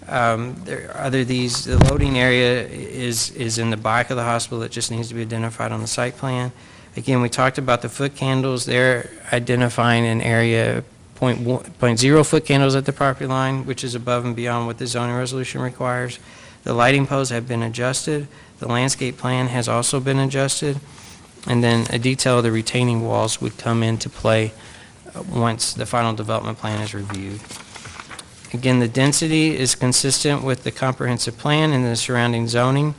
[SPEAKER 4] The loading area is in the back of the hospital. It just needs to be identified on the site plan. Again, we talked about the foot candles. They're identifying an area 0.0 foot candles at the property line, which is above and beyond what the zoning resolution requires. The lighting posts have been adjusted. The landscape plan has also been adjusted. And then a detail of the retaining walls would come into play once the final development plan is reviewed. Again, the density is consistent with the comprehensive plan and the surrounding zoning.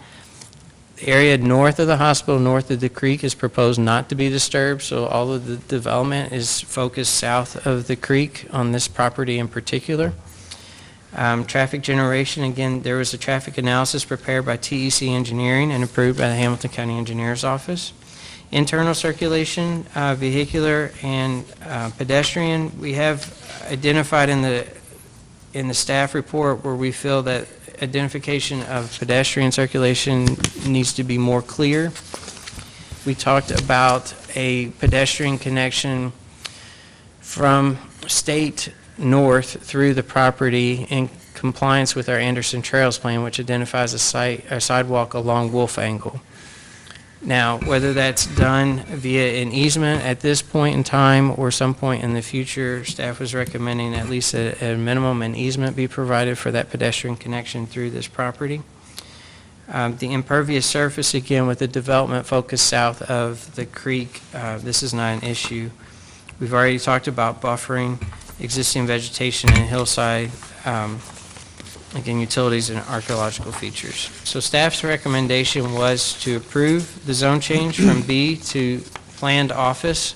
[SPEAKER 4] The area north of the hospital, north of the creek, is proposed not to be disturbed, so all of the development is focused south of the creek on this property in particular. Traffic generation, again, there was a traffic analysis prepared by TEC Engineering and approved by the Hamilton County Engineer's Office. Internal circulation, vehicular and pedestrian, we have identified in the staff report where we feel that identification of pedestrian circulation needs to be more clear. We talked about a pedestrian connection from State north through the property in compliance with our Anderson Trails plan, which identifies a sidewalk along Wolf Angle. Now, whether that's done via an easement at this point in time or some point in the future, staff was recommending at least a minimum an easement be provided for that pedestrian connection through this property. The impervious surface, again, with the development focused south of the creek, this is not an issue. We've already talked about buffering existing vegetation and hillside, again, utilities and archaeological features. So staff's recommendation was to approve the zone change from B to planned office,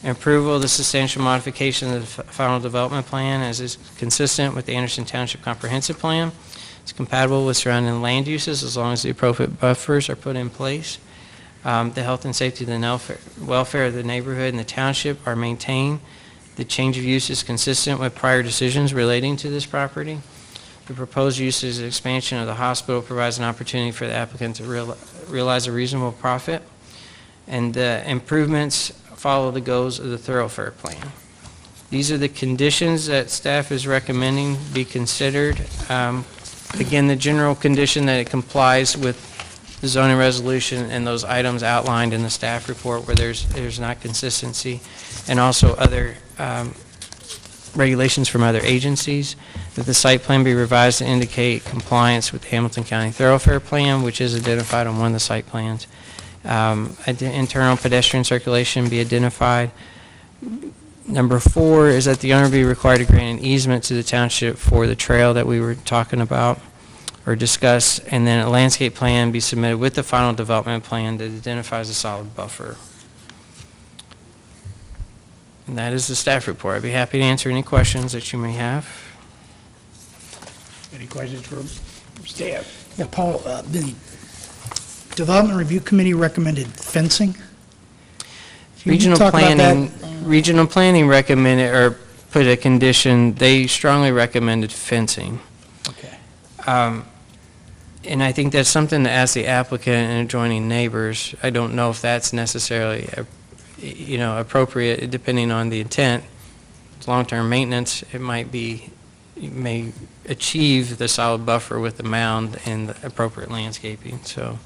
[SPEAKER 4] and approval of the substantial modification of the final development plan as is consistent with the Anderson Township Comprehensive Plan. It's compatible with surrounding land uses as long as the appropriate buffers are put in place. The health and safety and the welfare of the neighborhood and the township are maintained. The change of use is consistent with prior decisions relating to this property. The proposed use is expansion of the hospital provides an opportunity for the applicant to realize a reasonable profit, and the improvements follow the goals of the thoroughfare plan. These are the conditions that staff is recommending be considered. Again, the general condition that it complies with the zoning resolution and those items outlined in the staff report where there's not consistency, and also other regulations from other agencies, that the site plan be revised to indicate compliance with the Hamilton County Thoroughfare Plan, which is identified on one of the site plans. Internal pedestrian circulation be identified. Number 4 is that the owner be required to grant an easement to the township for the trail that we were talking about or discussed, and then a landscape plan be submitted with the final development plan that identifies a solid buffer. And that is the staff report. I'd be happy to answer any questions that you may have.
[SPEAKER 1] Any questions from staff?
[SPEAKER 3] Yeah, Paul, the Development Review Committee recommended fencing. Can you
[SPEAKER 4] Regional
[SPEAKER 3] talk about that?
[SPEAKER 4] planning recommended, or put a condition, they strongly recommended fencing.
[SPEAKER 3] Okay.
[SPEAKER 4] And I think that's something to ask the applicant and adjoining neighbors. I don't know if that's necessarily, appropriate, depending on the intent. It's long-term maintenance. It may achieve the solid buffer with the mound and the appropriate landscaping, so.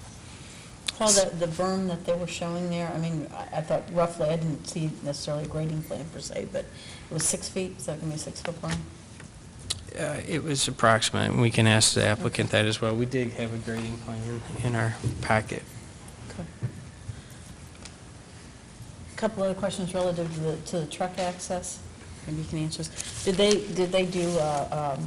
[SPEAKER 2] Well, the berm that they were showing there, I mean, I thought roughly, I didn't see necessarily a grading plan per se, but it was 6 feet, is that going to be a 6-foot berm?
[SPEAKER 4] It was approximate, and we can ask the applicant that as well. We did have a grading plan in our packet.
[SPEAKER 2] Okay. A couple other questions relative to the truck access. Maybe you can answer this. Did they do a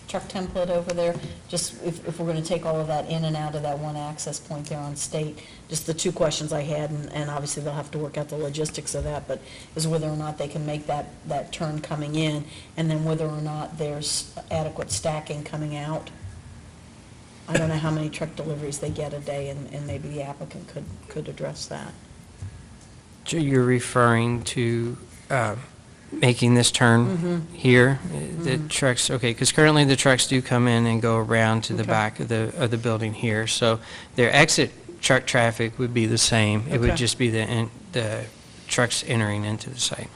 [SPEAKER 2] truck template over there? Just if we're going to take all of that in and out of that one access point there on State, just the 2 questions I had, and obviously they'll have to work out the logistics of that, but is whether or not they can make that turn coming in, and then whether or not there's adequate stacking coming out. I don't know how many truck deliveries they get a day, and maybe the applicant could address that.
[SPEAKER 4] So you're referring to making this turn here, the trucks, okay, because currently the trucks do come in and go around to the back of the building here. So their exit truck traffic would be the same. It would
[SPEAKER 2] Okay.
[SPEAKER 4] just be the trucks entering into the site.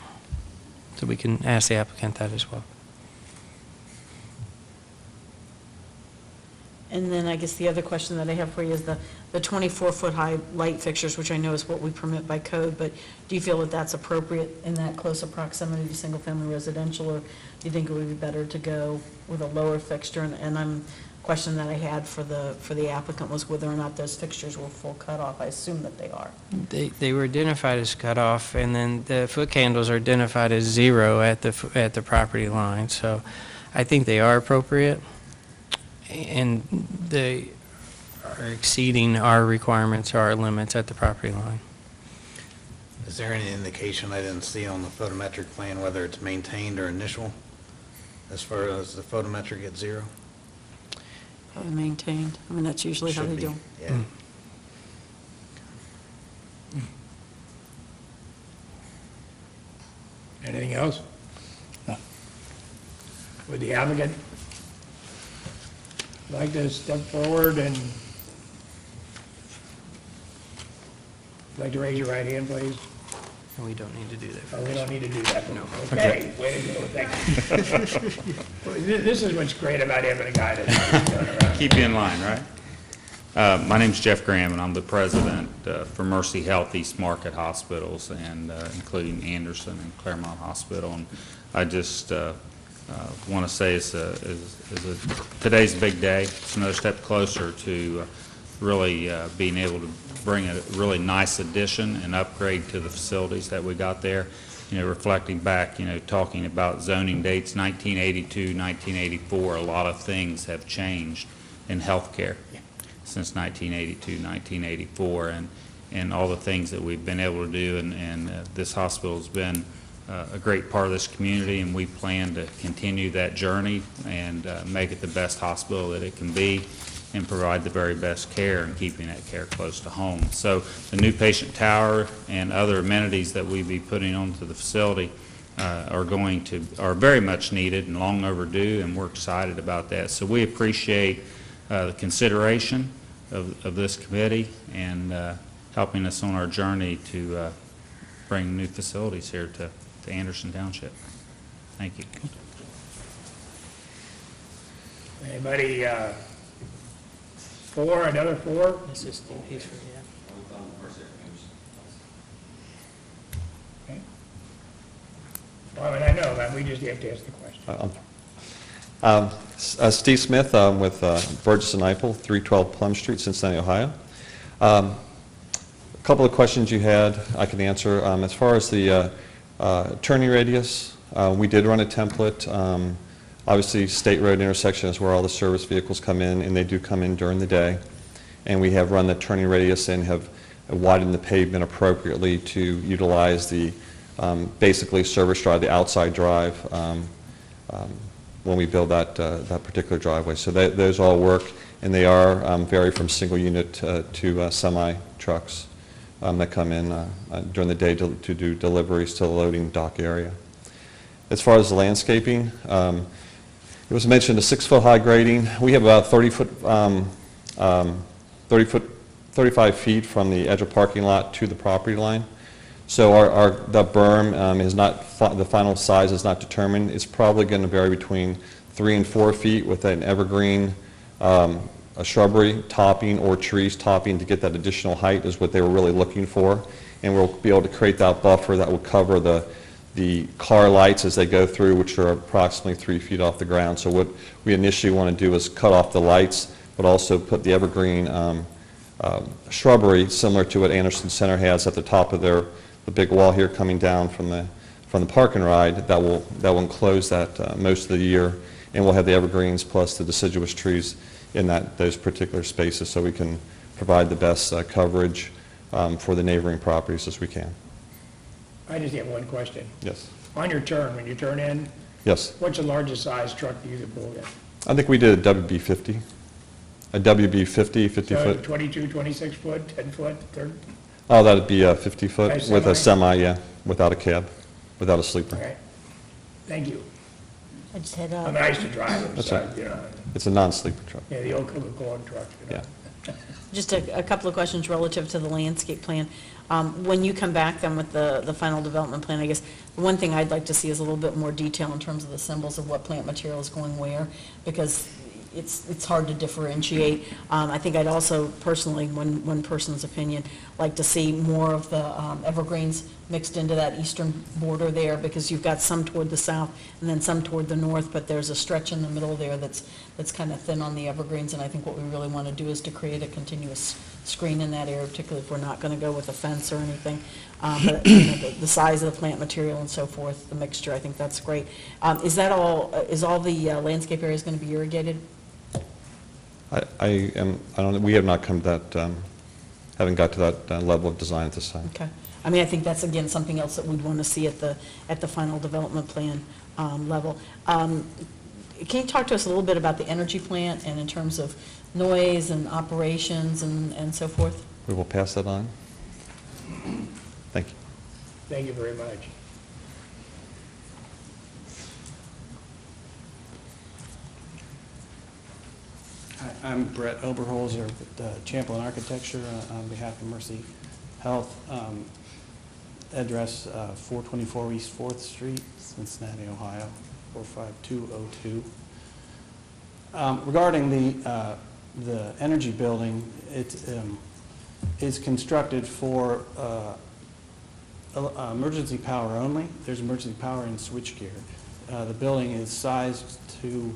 [SPEAKER 4] So we can ask the applicant that as well.
[SPEAKER 2] And then I guess the other question that I have for you is the 24-foot high light fixtures, which I know is what we permit by code, but do you feel that that's appropriate in that closer proximity to single-family residential, or do you think it would be better to go with a lower fixture? And question that I had for the applicant was whether or not those fixtures were full cutoff. I assume that they are.
[SPEAKER 4] They were identified as cutoff, and then the foot candles are identified as 0 at the property line. So I think they are appropriate, and they are exceeding our requirements, our limits at the property line.
[SPEAKER 6] Is there any indication, I didn't see on the photometric plan, whether it's maintained or initial, as far as the photometric at 0?
[SPEAKER 2] Probably maintained. I mean, that's usually how they
[SPEAKER 6] Should be,
[SPEAKER 2] do.
[SPEAKER 6] yeah.
[SPEAKER 1] Anything else? No. Would the applicant like to step forward and like to raise your right hand, please?
[SPEAKER 4] And we don't need to do that.
[SPEAKER 1] Oh, we don't need to do that. No. Okay, way to go, thank you. Well, this is what's great about having a guy that's going around.
[SPEAKER 12] Keep you in line, right? My name's Jeff Graham, and I'm the president for Mercy Health East Market Hospitals, and including Anderson and Claremont Hospital. And I just want to say today's a big day. It's another step closer to really being able to bring a really nice addition and upgrade to the facilities that we got there. You know, reflecting back, you know, talking about zoning dates, 1982, 1984, a lot of things have changed in healthcare since 1982, 1984, and all the things that we've been able to do, and this hospital has been a great part of this community, and we plan to continue that journey and make it the best hospital that it can be and provide the very best care and keeping that care close to home. So the new patient tower and other amenities that we'll be putting onto the facility are very much needed and long overdue, and we're excited about that. So we appreciate the consideration of this committee and helping us on our journey to bring new facilities here to Anderson Township. Thank you.
[SPEAKER 1] Anybody for, another for?
[SPEAKER 4] This is Steve. He's for, yeah.
[SPEAKER 1] Okay. Well, I know that, we just have to ask the question.
[SPEAKER 13] Steve Smith, with Burgess and Eiffel, 312 Plum Street, Cincinnati, Ohio. A couple of questions you had I can answer. As far as the turning radius, we did run a template. Obviously, State Road intersection is where all the service vehicles come in, and they do come in during the day. And we have run the turning radius and have widened the pavement appropriately to utilize the basically service drive, the outside drive, when we build that particular driveway. So those all work, and they are vary from single unit to semi trucks that come in during the day to do deliveries to the loading dock area. As far as the landscaping, it was mentioned a 6-foot high grading. We have about 35 feet from the edge of parking lot to the property line. So the berm is not, the final size is not determined. It's probably going to vary between 3 and 4 feet with an evergreen, a shrubbery topping or trees topping to get that additional height is what they were really looking for. And we'll be able to create that buffer that will cover the car lights as they go through, which are approximately 3 feet off the ground. So what we initially want to do is cut off the lights, but also put the evergreen shrubbery similar to what Anderson Center has at the top of the big wall here coming down from the park and ride that will enclose that most of the year, and we'll have the evergreens plus the deciduous trees in those particular spaces so we can provide the best coverage for the neighboring properties as we can.
[SPEAKER 1] I just have one question.
[SPEAKER 13] Yes.
[SPEAKER 1] On your turn, when you turn in,
[SPEAKER 13] Yes.
[SPEAKER 1] what's the largest size truck you could pull in?
[SPEAKER 13] I think we did a WB50. A WB50, 50
[SPEAKER 1] So
[SPEAKER 13] foot.
[SPEAKER 1] 22, 26 foot, 10 foot, 30?
[SPEAKER 13] Oh, that'd be a 50 foot
[SPEAKER 1] A
[SPEAKER 13] with a
[SPEAKER 1] semi?
[SPEAKER 13] semi, yeah, without a cab, without a sleeper.
[SPEAKER 1] Okay. Thank you.
[SPEAKER 2] I just had,
[SPEAKER 1] I mean, I used to drive them,
[SPEAKER 13] That's
[SPEAKER 1] so,
[SPEAKER 13] right.
[SPEAKER 1] you know,
[SPEAKER 13] It's a non-sleeper truck.
[SPEAKER 1] yeah, the old Coca-Cola truck, you know.
[SPEAKER 13] Yeah.
[SPEAKER 2] just a couple of questions relative to the landscape plan. When you come back then with the final development plan, I guess, the one thing I'd like to see is a little bit more detail in terms of the symbols of what plant material is going where, because it's hard to differentiate. I think I'd also personally, one person's opinion, like to see more of the evergreens mixed into that eastern border there, because you've got some toward the south and then some toward the north, but there's a stretch in the middle there that's kind of thin on the evergreens, and I think what we really want to do is to create a continuous screen in that area, particularly if we're not going to go with a fence or anything. But you know, the size of the plant material and so forth, the mixture, I think that's great. Is all the landscape areas going to be irrigated?
[SPEAKER 13] I don't know, we have not come to that, haven't got to that level of design at this time.
[SPEAKER 2] Okay. I mean, I think that's, again, something else that we'd want to see at the final development plan level. Can you talk to us a little bit about the energy plant and in terms of noise and operations and so forth?
[SPEAKER 13] We will pass that on. Thank you.
[SPEAKER 1] Thank you very much.
[SPEAKER 14] Hi, I'm Brett Oberholzer with Champlin Architecture on behalf of Mercy Health. Address 424 East 4th Street, Cincinnati, Ohio, 45202. Regarding the energy building, it is constructed for emergency power only. There's emergency power and switchgear. The building is sized to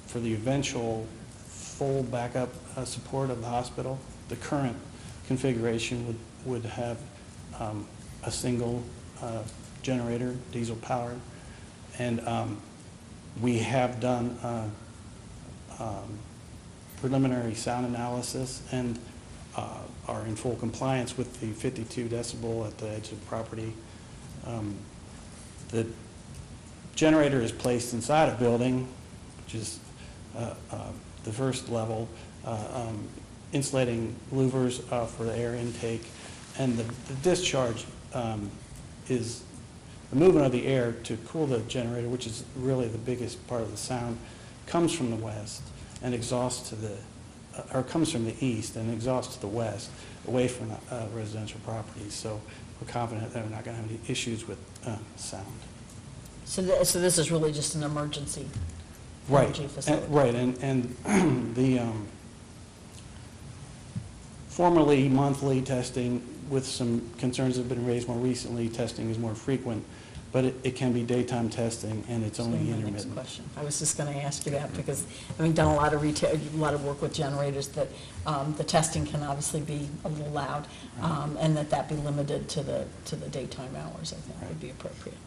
[SPEAKER 14] for the eventual full backup support of the hospital. The current configuration would have a single generator, diesel powered, and we have done preliminary sound analysis and are in full compliance with the 52 decibel at the edge of the property. The generator is placed inside a building, which is the first level, insulating louvers for the air intake, and the discharge is the movement of the air to cool the generator, which is really the biggest part of the sound, comes from the west and exhausts to the, or comes from the east and exhausts to the west, away from residential properties. So we're confident that we're not going to have any issues with sound.
[SPEAKER 2] So this is really just an emergency
[SPEAKER 14] Right,
[SPEAKER 2] energy facility?
[SPEAKER 14] right, and the formerly monthly testing, with some concerns that have been raised more recently, testing is more frequent, but it can be daytime testing, and it's only
[SPEAKER 2] My
[SPEAKER 14] intermittent.
[SPEAKER 2] next question. I was just going to ask you that, because having done a lot of work with generators, that the testing can obviously be a little loud, and that be limited to the daytime hours, I think would be appropriate.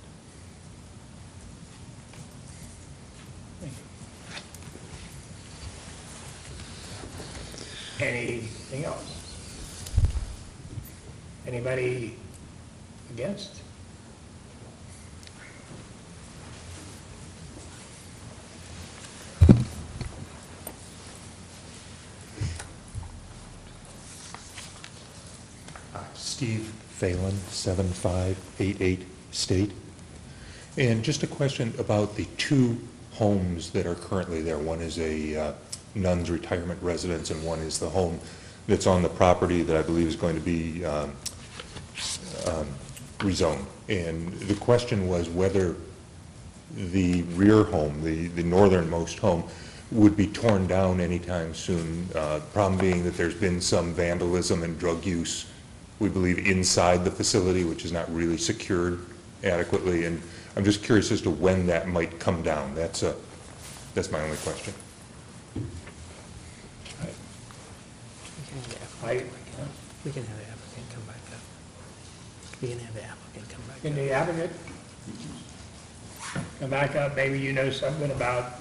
[SPEAKER 1] Anything else? Anybody against?
[SPEAKER 15] Steve Phelan, 7588 State. And just a question about the two homes that are currently there. One is a nun's retirement residence, and one is the home that's on the property that I believe is going to be rezoned. And the question was whether the rear home, the northernmost home, would be torn down anytime soon. Problem being that there's been some vandalism and drug use, we believe, inside the facility, which is not really secured adequately. And I'm just curious as to when that might come down. That's my only question.
[SPEAKER 4] We can have the applicant come back up. We can have the applicant come back up.
[SPEAKER 1] Can the applicant come back up? Maybe you know something about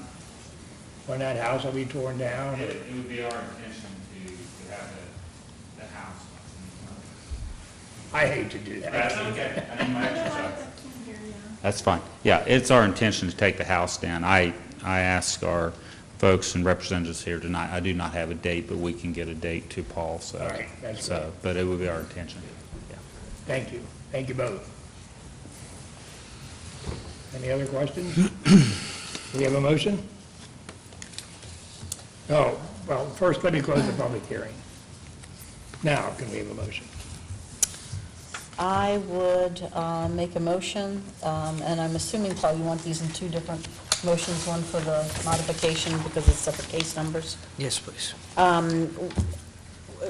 [SPEAKER 1] when that house will be torn down?
[SPEAKER 12] It would be our intention to have the house.
[SPEAKER 1] I hate to do that.
[SPEAKER 12] That's okay. I need my exercise. That's fine. Yeah, it's our intention to take the house down. I asked our folks and representatives here tonight, I do not have a date, but we can get a date to Paul, so.
[SPEAKER 1] All right, that's
[SPEAKER 12] so,
[SPEAKER 1] great.
[SPEAKER 12] but it would be our intention. Yeah.
[SPEAKER 1] Thank you. Thank you both. Any other questions? Do we have a motion? Oh, well, first, let me close the public hearing. Now, can we have a motion?
[SPEAKER 2] I would make a motion, and I'm assuming, Paul, you want these in two different motions, one for the modification because it's separate case numbers.
[SPEAKER 4] Yes, please.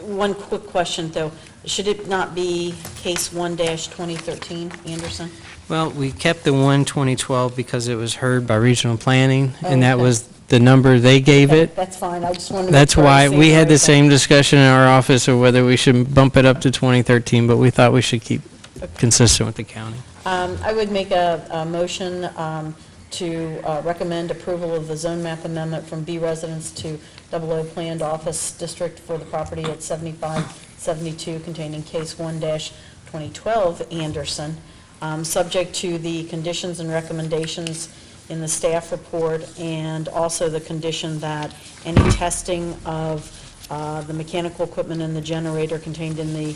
[SPEAKER 2] One quick question, though. Should it not be case 1-2013, Anderson?
[SPEAKER 4] Well, we kept the 1/2012 because it was heard by regional planning, and that
[SPEAKER 2] Okay.
[SPEAKER 4] was the number they gave it.
[SPEAKER 2] That's fine, I just wanted to make
[SPEAKER 4] That's
[SPEAKER 2] sure I
[SPEAKER 4] why
[SPEAKER 2] say
[SPEAKER 4] we
[SPEAKER 2] the
[SPEAKER 4] had the
[SPEAKER 2] right thing.
[SPEAKER 4] same discussion in our office of whether we should bump it up to 2013, but we thought we should keep consistent with the county.
[SPEAKER 2] I would make a motion to recommend approval of the zone map amendment from B residence to 00 planned office district for the property at 7572 containing case 1-2012 Anderson, subject to the conditions and recommendations in the staff report, and also the condition that any testing of the mechanical equipment and the generator contained in the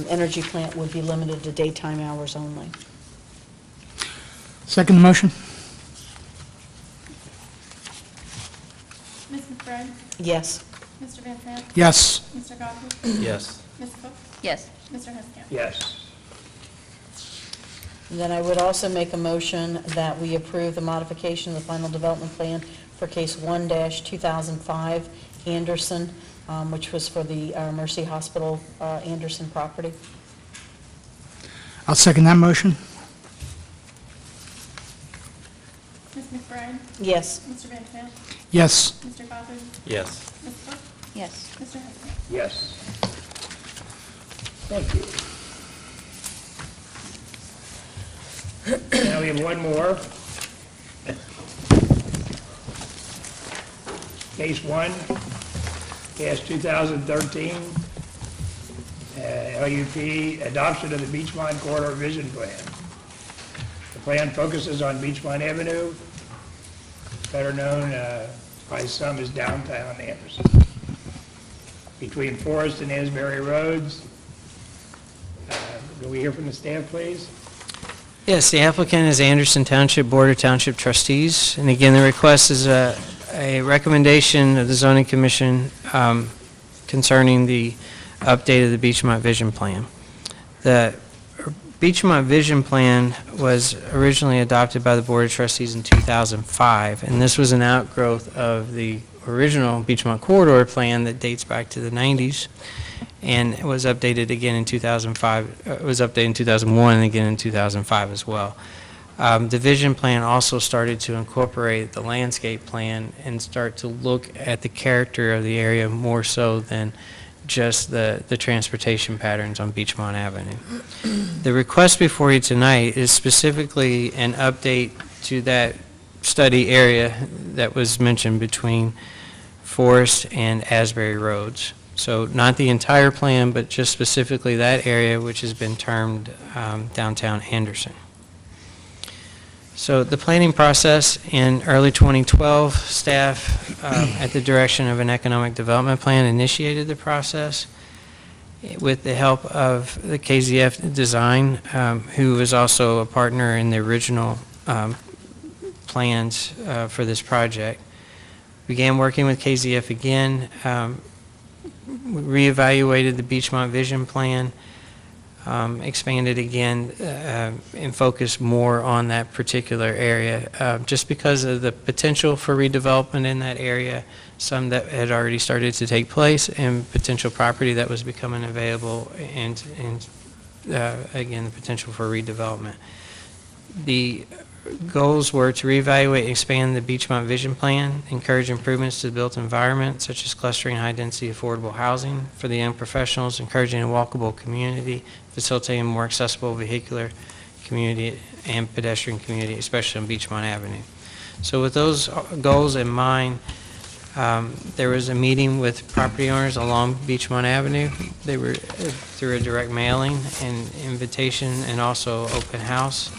[SPEAKER 2] energy plant would be limited to daytime hours only.
[SPEAKER 3] Second motion?
[SPEAKER 5] Ms. McBride?
[SPEAKER 2] Yes.
[SPEAKER 5] Mr. Van Zandt?
[SPEAKER 3] Yes.
[SPEAKER 5] Mr. Gottlieb?
[SPEAKER 4] Yes.
[SPEAKER 5] Ms. Cook?
[SPEAKER 16] Yes.
[SPEAKER 5] Mr. Heskamp?
[SPEAKER 1] Yes.
[SPEAKER 2] Then I would also make a motion that we approve the modification of the final development plan for case 1-2005 Anderson, which was for the Mercy Hospital Anderson property.
[SPEAKER 3] I'll second that motion.
[SPEAKER 5] Ms. McBride?
[SPEAKER 2] Yes.
[SPEAKER 5] Mr. Van Zandt?
[SPEAKER 3] Yes.
[SPEAKER 5] Mr. Gottlieb?
[SPEAKER 4] Yes.
[SPEAKER 5] Ms. Cook?
[SPEAKER 16] Yes.
[SPEAKER 5] Mr. Heskamp?
[SPEAKER 1] Yes. Thank you. Now we have one more. Case 1, case 2013, LUP, adoption of the Beechmont Corridor Vision Plan. The plan focuses on Beechmont Avenue, better known by some as downtown Anderson, between Forest and Asbury Roads. Can we hear from the staff, please?
[SPEAKER 4] Yes, the applicant is Anderson Township Board of Township Trustees, and again, the request is a recommendation of the Zoning Commission concerning the update of the Beechmont Vision Plan. The Beechmont Vision Plan was originally adopted by the Board of Trustees in 2005, and this was an outgrowth of the original Beechmont Corridor Plan that dates back to the 90s. And it was updated again in 2005, it was updated in 2001 and again in 2005 as well. The vision plan also started to incorporate the landscape plan and start to look at the character of the area more so than just the transportation patterns on Beechmont Avenue. The request before you tonight is specifically an update to that study area that was mentioned between Forest and Asbury Roads. So not the entire plan, but just specifically that area which has been termed downtown Anderson. So the planning process in early 2012, staff at the direction of an economic development plan initiated the process with the help of the KZF Design, who was also a partner in the original plans for this project. Began working with KZF again, reevaluated the Beechmont Vision Plan, expanded again and focused more on that particular area just because of the potential for redevelopment in that area, some that had already started to take place, and potential property that was becoming available, and again, the potential for redevelopment. The goals were to reevaluate and expand the Beechmont Vision Plan, encourage improvements to the built environment, such as clustering high-density affordable housing for the young professionals, encouraging a walkable community, facilitating a more accessible vehicular community and pedestrian community, especially on Beechmont Avenue. So with those goals in mind, there was a meeting with property owners along Beechmont Avenue. They were through a direct mailing and invitation and also open house.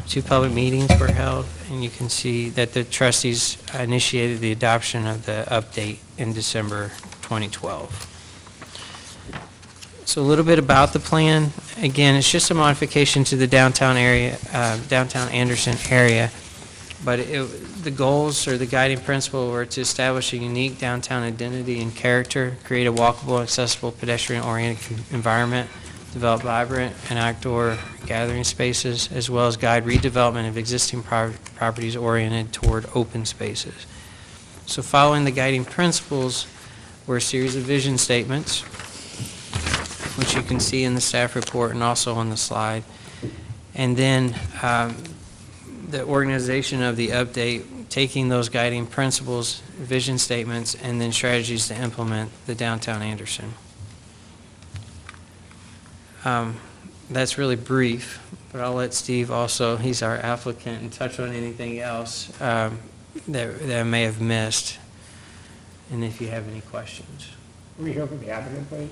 [SPEAKER 4] 2 public meetings were held, and you can see that the trustees initiated the adoption of the update in December 2012. So a little bit about the plan. Again, it's just a modification to the downtown area, downtown Anderson area. But the goals or the guiding principle were to establish a unique downtown identity and character, create a walkable, accessible, pedestrian-oriented environment, develop vibrant and outdoor gathering spaces, as well as guide redevelopment of existing properties oriented toward open spaces. So following the guiding principles were a series of vision statements, which you can see in the staff report and also on the slide. And then the organization of the update, taking those guiding principles, vision statements, and then strategies to implement the downtown Anderson. That's really brief, but I'll let Steve also, he's our applicant, and touch on anything else that I may have missed, and if you have any questions.
[SPEAKER 1] Can we hear from the applicant, please?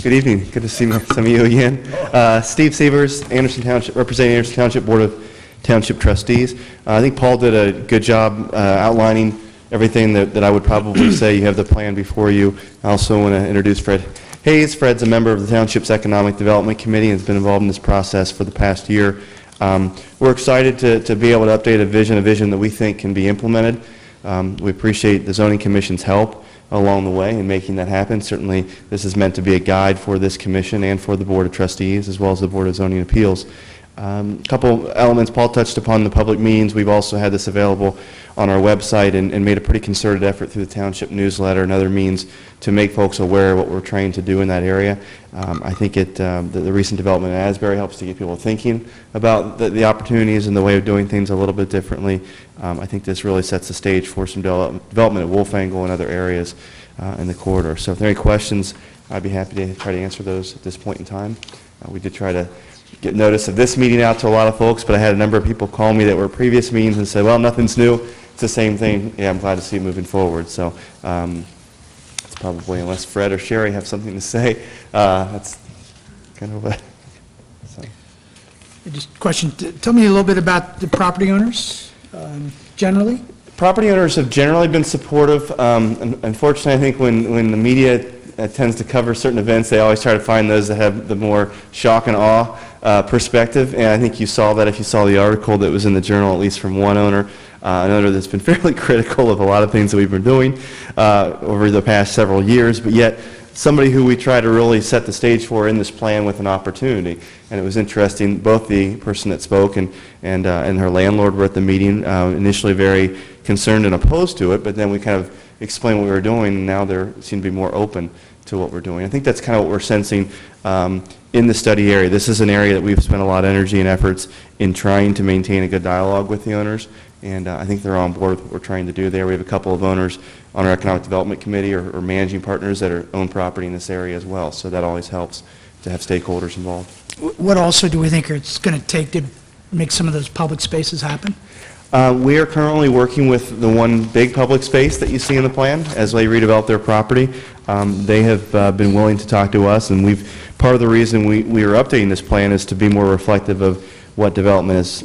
[SPEAKER 16] Good evening. Good to see some of you again. Steve Severs, Anderson Township, representing Anderson Township Board of Township Trustees. I think Paul did a good job outlining everything that I would probably say. You have the plan before you. I also want to introduce Fred Hayes. Fred's a member of the Township's Economic Development Committee and has been involved in this process for the past year. We're excited to be able to update a vision that we think can be implemented. We appreciate the Zoning Commission's help along the way in making that happen. Certainly, this is meant to be a guide for this commission and for the Board of Trustees, as well as the Board of Zoning Appeals. A couple elements, Paul touched upon the public meetings. We've also had this available on our website and made a pretty concerted effort through the Township newsletter and other means to make folks aware of what we're trying to do in that area. I think the recent development in Asbury helps to get people thinking about the opportunities and the way of doing things a little bit differently. I think this really sets the stage for some development at Wolf Angle and other areas in the corridor. So if there are any questions, I'd be happy to try to answer those at this point in time. We did try to get notice of this meeting out to a lot of folks, but I had a number of people call me that were previous meetings and said, well, nothing's new. It's the same thing. Yeah, I'm glad to see it moving forward. So it's probably, unless Fred or Sherry have something to say, that's kind of what. So.
[SPEAKER 3] Just a question. Tell me a little bit about the property owners generally.
[SPEAKER 16] Property owners have generally been supportive. Unfortunately, I think when the media tends to cover certain events, they always try to find those that have the more shock and awe perspective, and I think you saw that if you saw the article that was in the Journal, at least from one owner, an owner that's been fairly critical of a lot of things that we've been doing over the past several years, but yet somebody who we try to really set the stage for in this plan with an opportunity. And it was interesting, both the person that spoke and her landlord were at the meeting, initially very concerned and opposed to it, but then we kind of explained what we were doing, and now they seem to be more open to what we're doing. I think that's kind of what we're sensing in the study area. This is an area that we've spent a lot of energy and efforts in trying to maintain a good dialogue with the owners, and I think they're on board with what we're trying to do there. We have a couple of owners on our Economic Development Committee or managing partners that own property in this area as well, so that always helps to have stakeholders involved.
[SPEAKER 3] What also do we think it's going to take to make some of those public spaces happen?
[SPEAKER 16] We are currently working with the one big public space that you see in the plan as they redevelop their property. They have been willing to talk to us, and part of the reason we are updating this plan is to be more reflective of what development is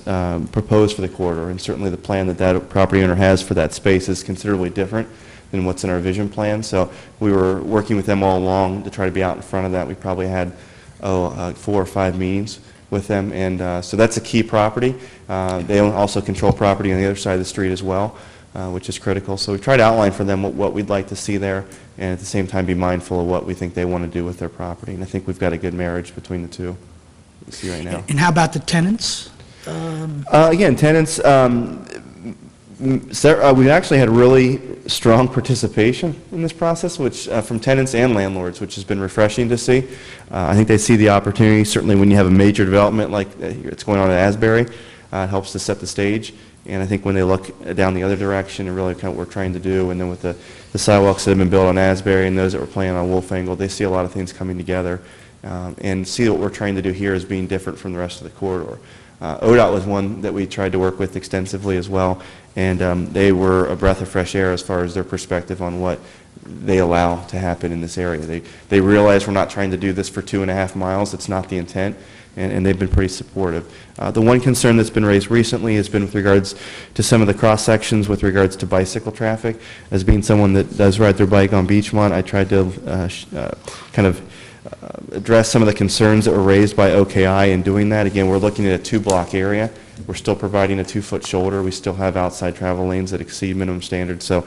[SPEAKER 16] proposed for the corridor, and certainly the plan that property owner has for that space is considerably different than what's in our vision plan. So we were working with them all along to try to be out in front of that. We probably had 4 or 5 meetings with them, and so that's a key property. They also control property on the other side of the street as well, which is critical. So we try to outline for them what we'd like to see there, and at the same time be mindful of what we think they want to do with their property. And I think we've got a good marriage between the two you see right now.
[SPEAKER 3] And how about the tenants?
[SPEAKER 16] Again, tenants, we actually had really strong participation in this process, which from tenants and landlords, which has been refreshing to see. I think they see the opportunity. Certainly when you have a major development like it's going on at Asbury, it helps to set the stage. And I think when they look down the other direction and really kind of what we're trying to do, and then with the sidewalks that have been built on Asbury and those that were planning on Wolf Angle, they see a lot of things coming together and see what we're trying to do here as being different from the rest of the corridor. ODOT was one that we tried to work with extensively as well, and they were a breath of fresh air as far as their perspective on what they allow to happen in this area. They realize we're not trying to do this for 2.5 miles. It's not the intent. and they've been pretty supportive. The one concern that's been raised recently has been with regards to some of the cross-sections with regards to bicycle traffic. As being someone that does ride their bike on Beechmont, I tried to address some of the concerns that were raised by OKI in doing that. Again, we're looking at a 2-block area. We're still providing a 2-foot shoulder. We still have outside travel lanes that exceed minimum standards. So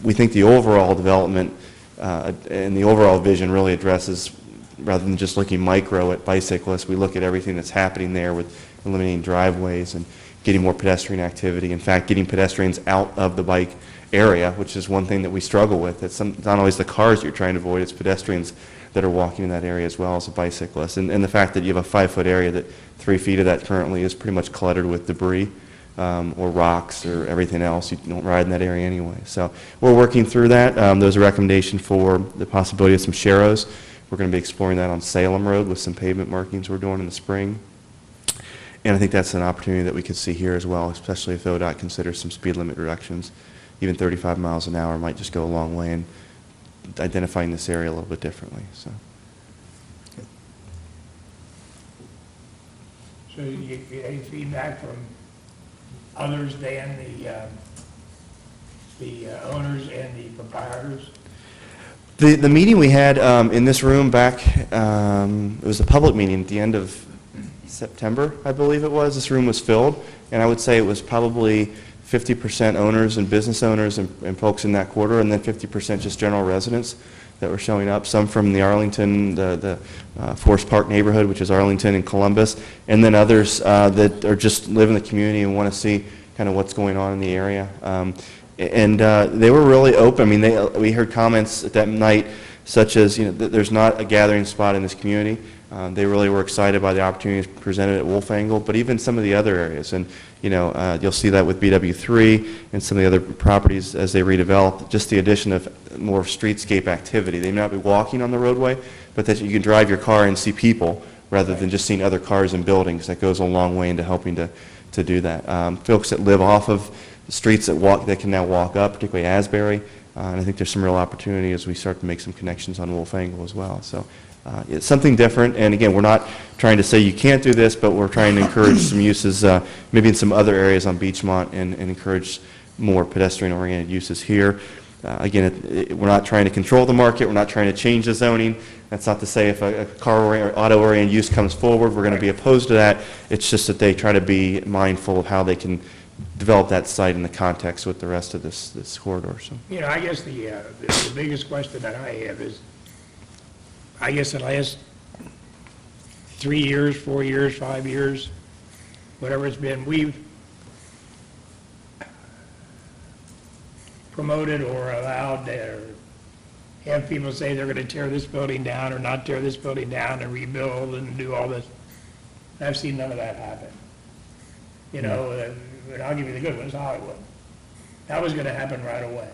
[SPEAKER 16] we think the overall development and the overall vision really addresses, rather than just looking micro at bicyclists, we look at everything that's happening there with eliminating driveways and getting more pedestrian activity. In fact, getting pedestrians out of the bike area, which is one thing that we struggle with. It's not always the cars you're trying to avoid, it's pedestrians that are walking in that area as well as a bicyclist. And the fact that you have a 5-foot area, that 3 feet of that currently is pretty much cluttered with debris or rocks or everything else. You don't ride in that area anyway. So we're working through that. There's a recommendation for the possibility of some sharrows. We're going to be exploring that on Salem Road with some pavement markings we're doing in the spring. And I think that's an opportunity that we could see here as well, especially if ODOT considers some speed limit reductions. Even 35 miles an hour might just go a long way in identifying this area a little bit differently. So
[SPEAKER 1] you get any feedback from others than the owners and the proprietors?
[SPEAKER 16] the meeting we had in this room back, it was a public meeting at the end of September, I believe it was. This room was filled, and I would say it was probably 50% owners and business owners and folks in that quarter, and then 50% just general residents that were showing up, some from the Arlington, the Forest Park neighborhood, which is Arlington and Columbus, and then others that are just live in the community and want to see kind of what's going on in the area. And they were really open. I mean, we heard comments at that night such as, you know, there's not a gathering spot in this community. They really were excited by the opportunities presented at Wolf Angle, but even some of the other areas. And, you know, you'll see that with BW3 and some of the other properties as they redevelop, just the addition of more streetscape activity. They may not be walking on the roadway, but that you can drive your car and see people rather than just seeing other cars and buildings. That goes a long way into helping to do that. Folks that live off of the streets that can now walk up, particularly Asbury, and I think there's some real opportunity as we start to make some connections on Wolf Angle as well. So it's something different, and again, we're not trying to say you can't do this, but we're trying to encourage some uses, maybe in some other areas on Beechmont, and encourage more pedestrian-oriented uses here. Again, we're not trying to control the market, we're not trying to change the zoning. That's not to say if a car or auto-oriented use comes forward, we're going to be opposed to that. It's just that they try to be mindful of how they can develop that site in the context with the rest of this corridor. So,
[SPEAKER 1] you know, I guess the biggest question that I have is, I guess the last 3 years, 4 years, 5 years, whatever it's been, we've promoted or allowed or have people say they're going to tear this building down or not tear this building down and rebuild and do all this. I've seen none of that happen. You know, and I'll give you the good ones, Hollywood. That was going to happen right away.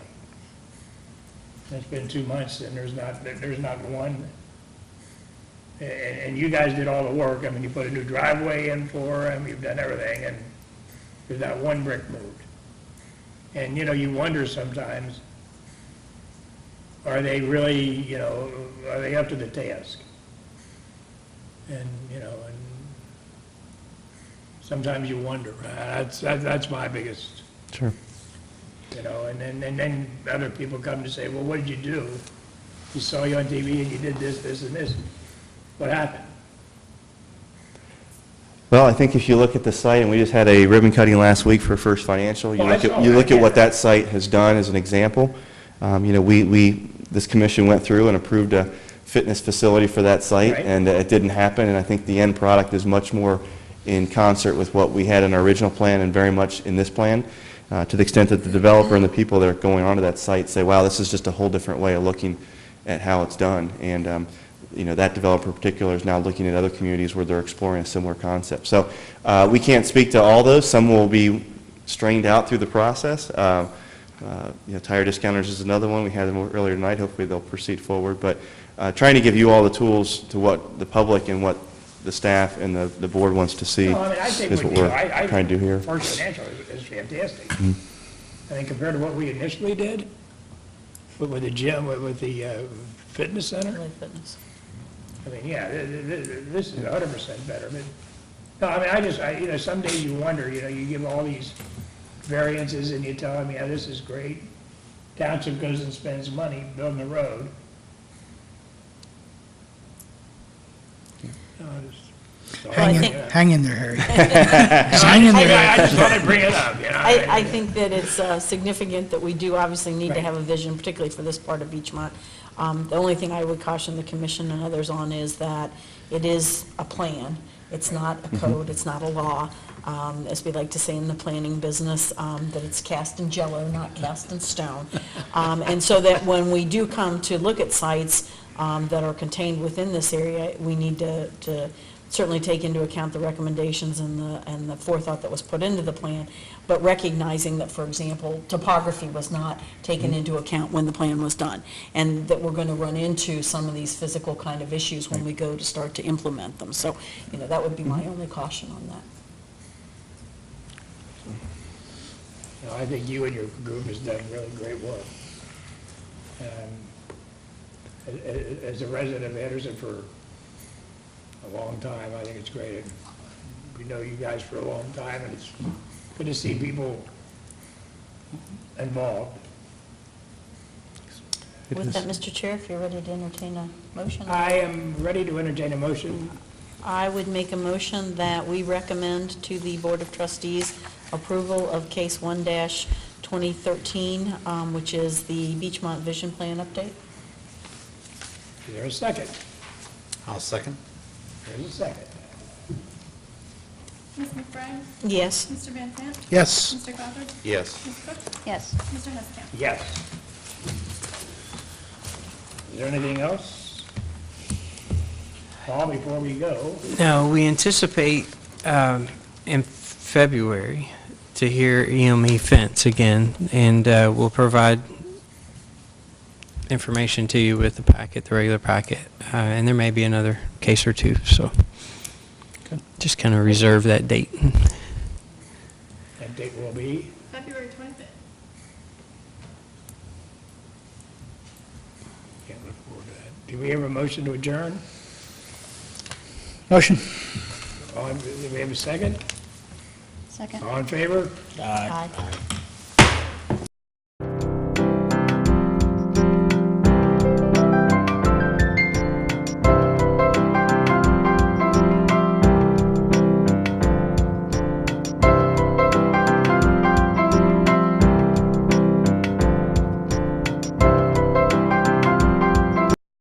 [SPEAKER 1] It's been 2 months and there's not one. And you guys did all the work. I mean, you put a new driveway in for them, you've done everything, and there's not one brick moved. And, you know, you wonder sometimes, are they really, you know, are they up to the task? And, you know, and sometimes you wonder. That's my biggest.
[SPEAKER 16] sure.
[SPEAKER 1] You know, and then other people come to say, well, what did you do? We saw you on TV and you did this, this, and this. What happened?
[SPEAKER 16] Well, I think if you look at the site, and we just had a ribbon cutting last week for First Financial, you look at what that site has done as an example. You know, this commission went through and approved a fitness facility for that site,
[SPEAKER 1] Right.
[SPEAKER 16] and it didn't happen, and I think the end product is much more in concert with what we had in our original plan and very much in this plan, to the extent that the developer and the people that are going onto that site say, wow, this is just a whole different way of looking at how it's done. And you know, that developer in particular is now looking at other communities where they're exploring a similar concept. So we can't speak to all those. Some will be strained out through the process. You know, Tire Discounters is another one. We had them earlier tonight. Hopefully they'll proceed forward. But trying to give you all the tools to what the public and what the staff and the board wants to see is what we're trying to do here.
[SPEAKER 1] First Financial is fantastic. I think compared to what we initially did with the gym, with the fitness center,
[SPEAKER 2] Fitness.
[SPEAKER 1] I mean, yeah, this is 100% better, but, no, I mean, you know, some days you wonder, you know, you give all these variances and you tell them, yeah, this is great. Township goes and spends money building the road. No,
[SPEAKER 3] Hang in there, Harry. Just hang in there.
[SPEAKER 1] I just thought I'd bring it up, you know.
[SPEAKER 2] I think that it's significant that we do obviously need to have a vision, particularly for this part of Beechmont. The only thing I would caution the commission and others on is that it is a plan. It's not a code, it's not a law. As we like to say in the planning business, that it's cast in jello, not cast in stone. And so that when we do come to look at sites that are contained within this area, we need to certainly take into account the recommendations and the forethought that was put into the plan, but recognizing that, for example, topography was not taken into account when the plan was done, and that we're going to run into some of these physical kind of issues when we go to start to implement them. So, you know, that would be my only caution on that.
[SPEAKER 1] You know, I think you and your group has done really great work. As a resident of Anderson for a long time, I think it's great. And we know you guys for a long time, and it's good to see people involved.
[SPEAKER 2] With that, Mr. Chair, if you're ready to entertain a motion.
[SPEAKER 1] I am ready to entertain a motion.
[SPEAKER 2] I would make a motion that we recommend to the Board of Trustees approval of Case 1-2013, which is the Beechmont Vision Plan update.
[SPEAKER 1] Is there a second?
[SPEAKER 6] I'll second.
[SPEAKER 1] There's a second.
[SPEAKER 5] Ms. McBride?
[SPEAKER 2] Yes.
[SPEAKER 5] Mr. Van Sant?
[SPEAKER 3] Yes.
[SPEAKER 5] Mr. Goddard?
[SPEAKER 6] Yes.
[SPEAKER 5] Ms. Cook?
[SPEAKER 11] Yes.
[SPEAKER 5] Mr. Huskamp?
[SPEAKER 1] Yes. Is there anything else? Paul, before we go,
[SPEAKER 4] No, we anticipate in February to hear EME fence again, and we'll provide information to you with the packet, the regular packet, and there may be another case or two, so just kind of reserve that date.
[SPEAKER 1] that date will be,
[SPEAKER 5] February 25th.
[SPEAKER 1] can't look forward to that. Do we have a motion to adjourn?
[SPEAKER 3] Motion.
[SPEAKER 1] Do we have a second?
[SPEAKER 11] Second.
[SPEAKER 1] All in favor?
[SPEAKER 2] Aye.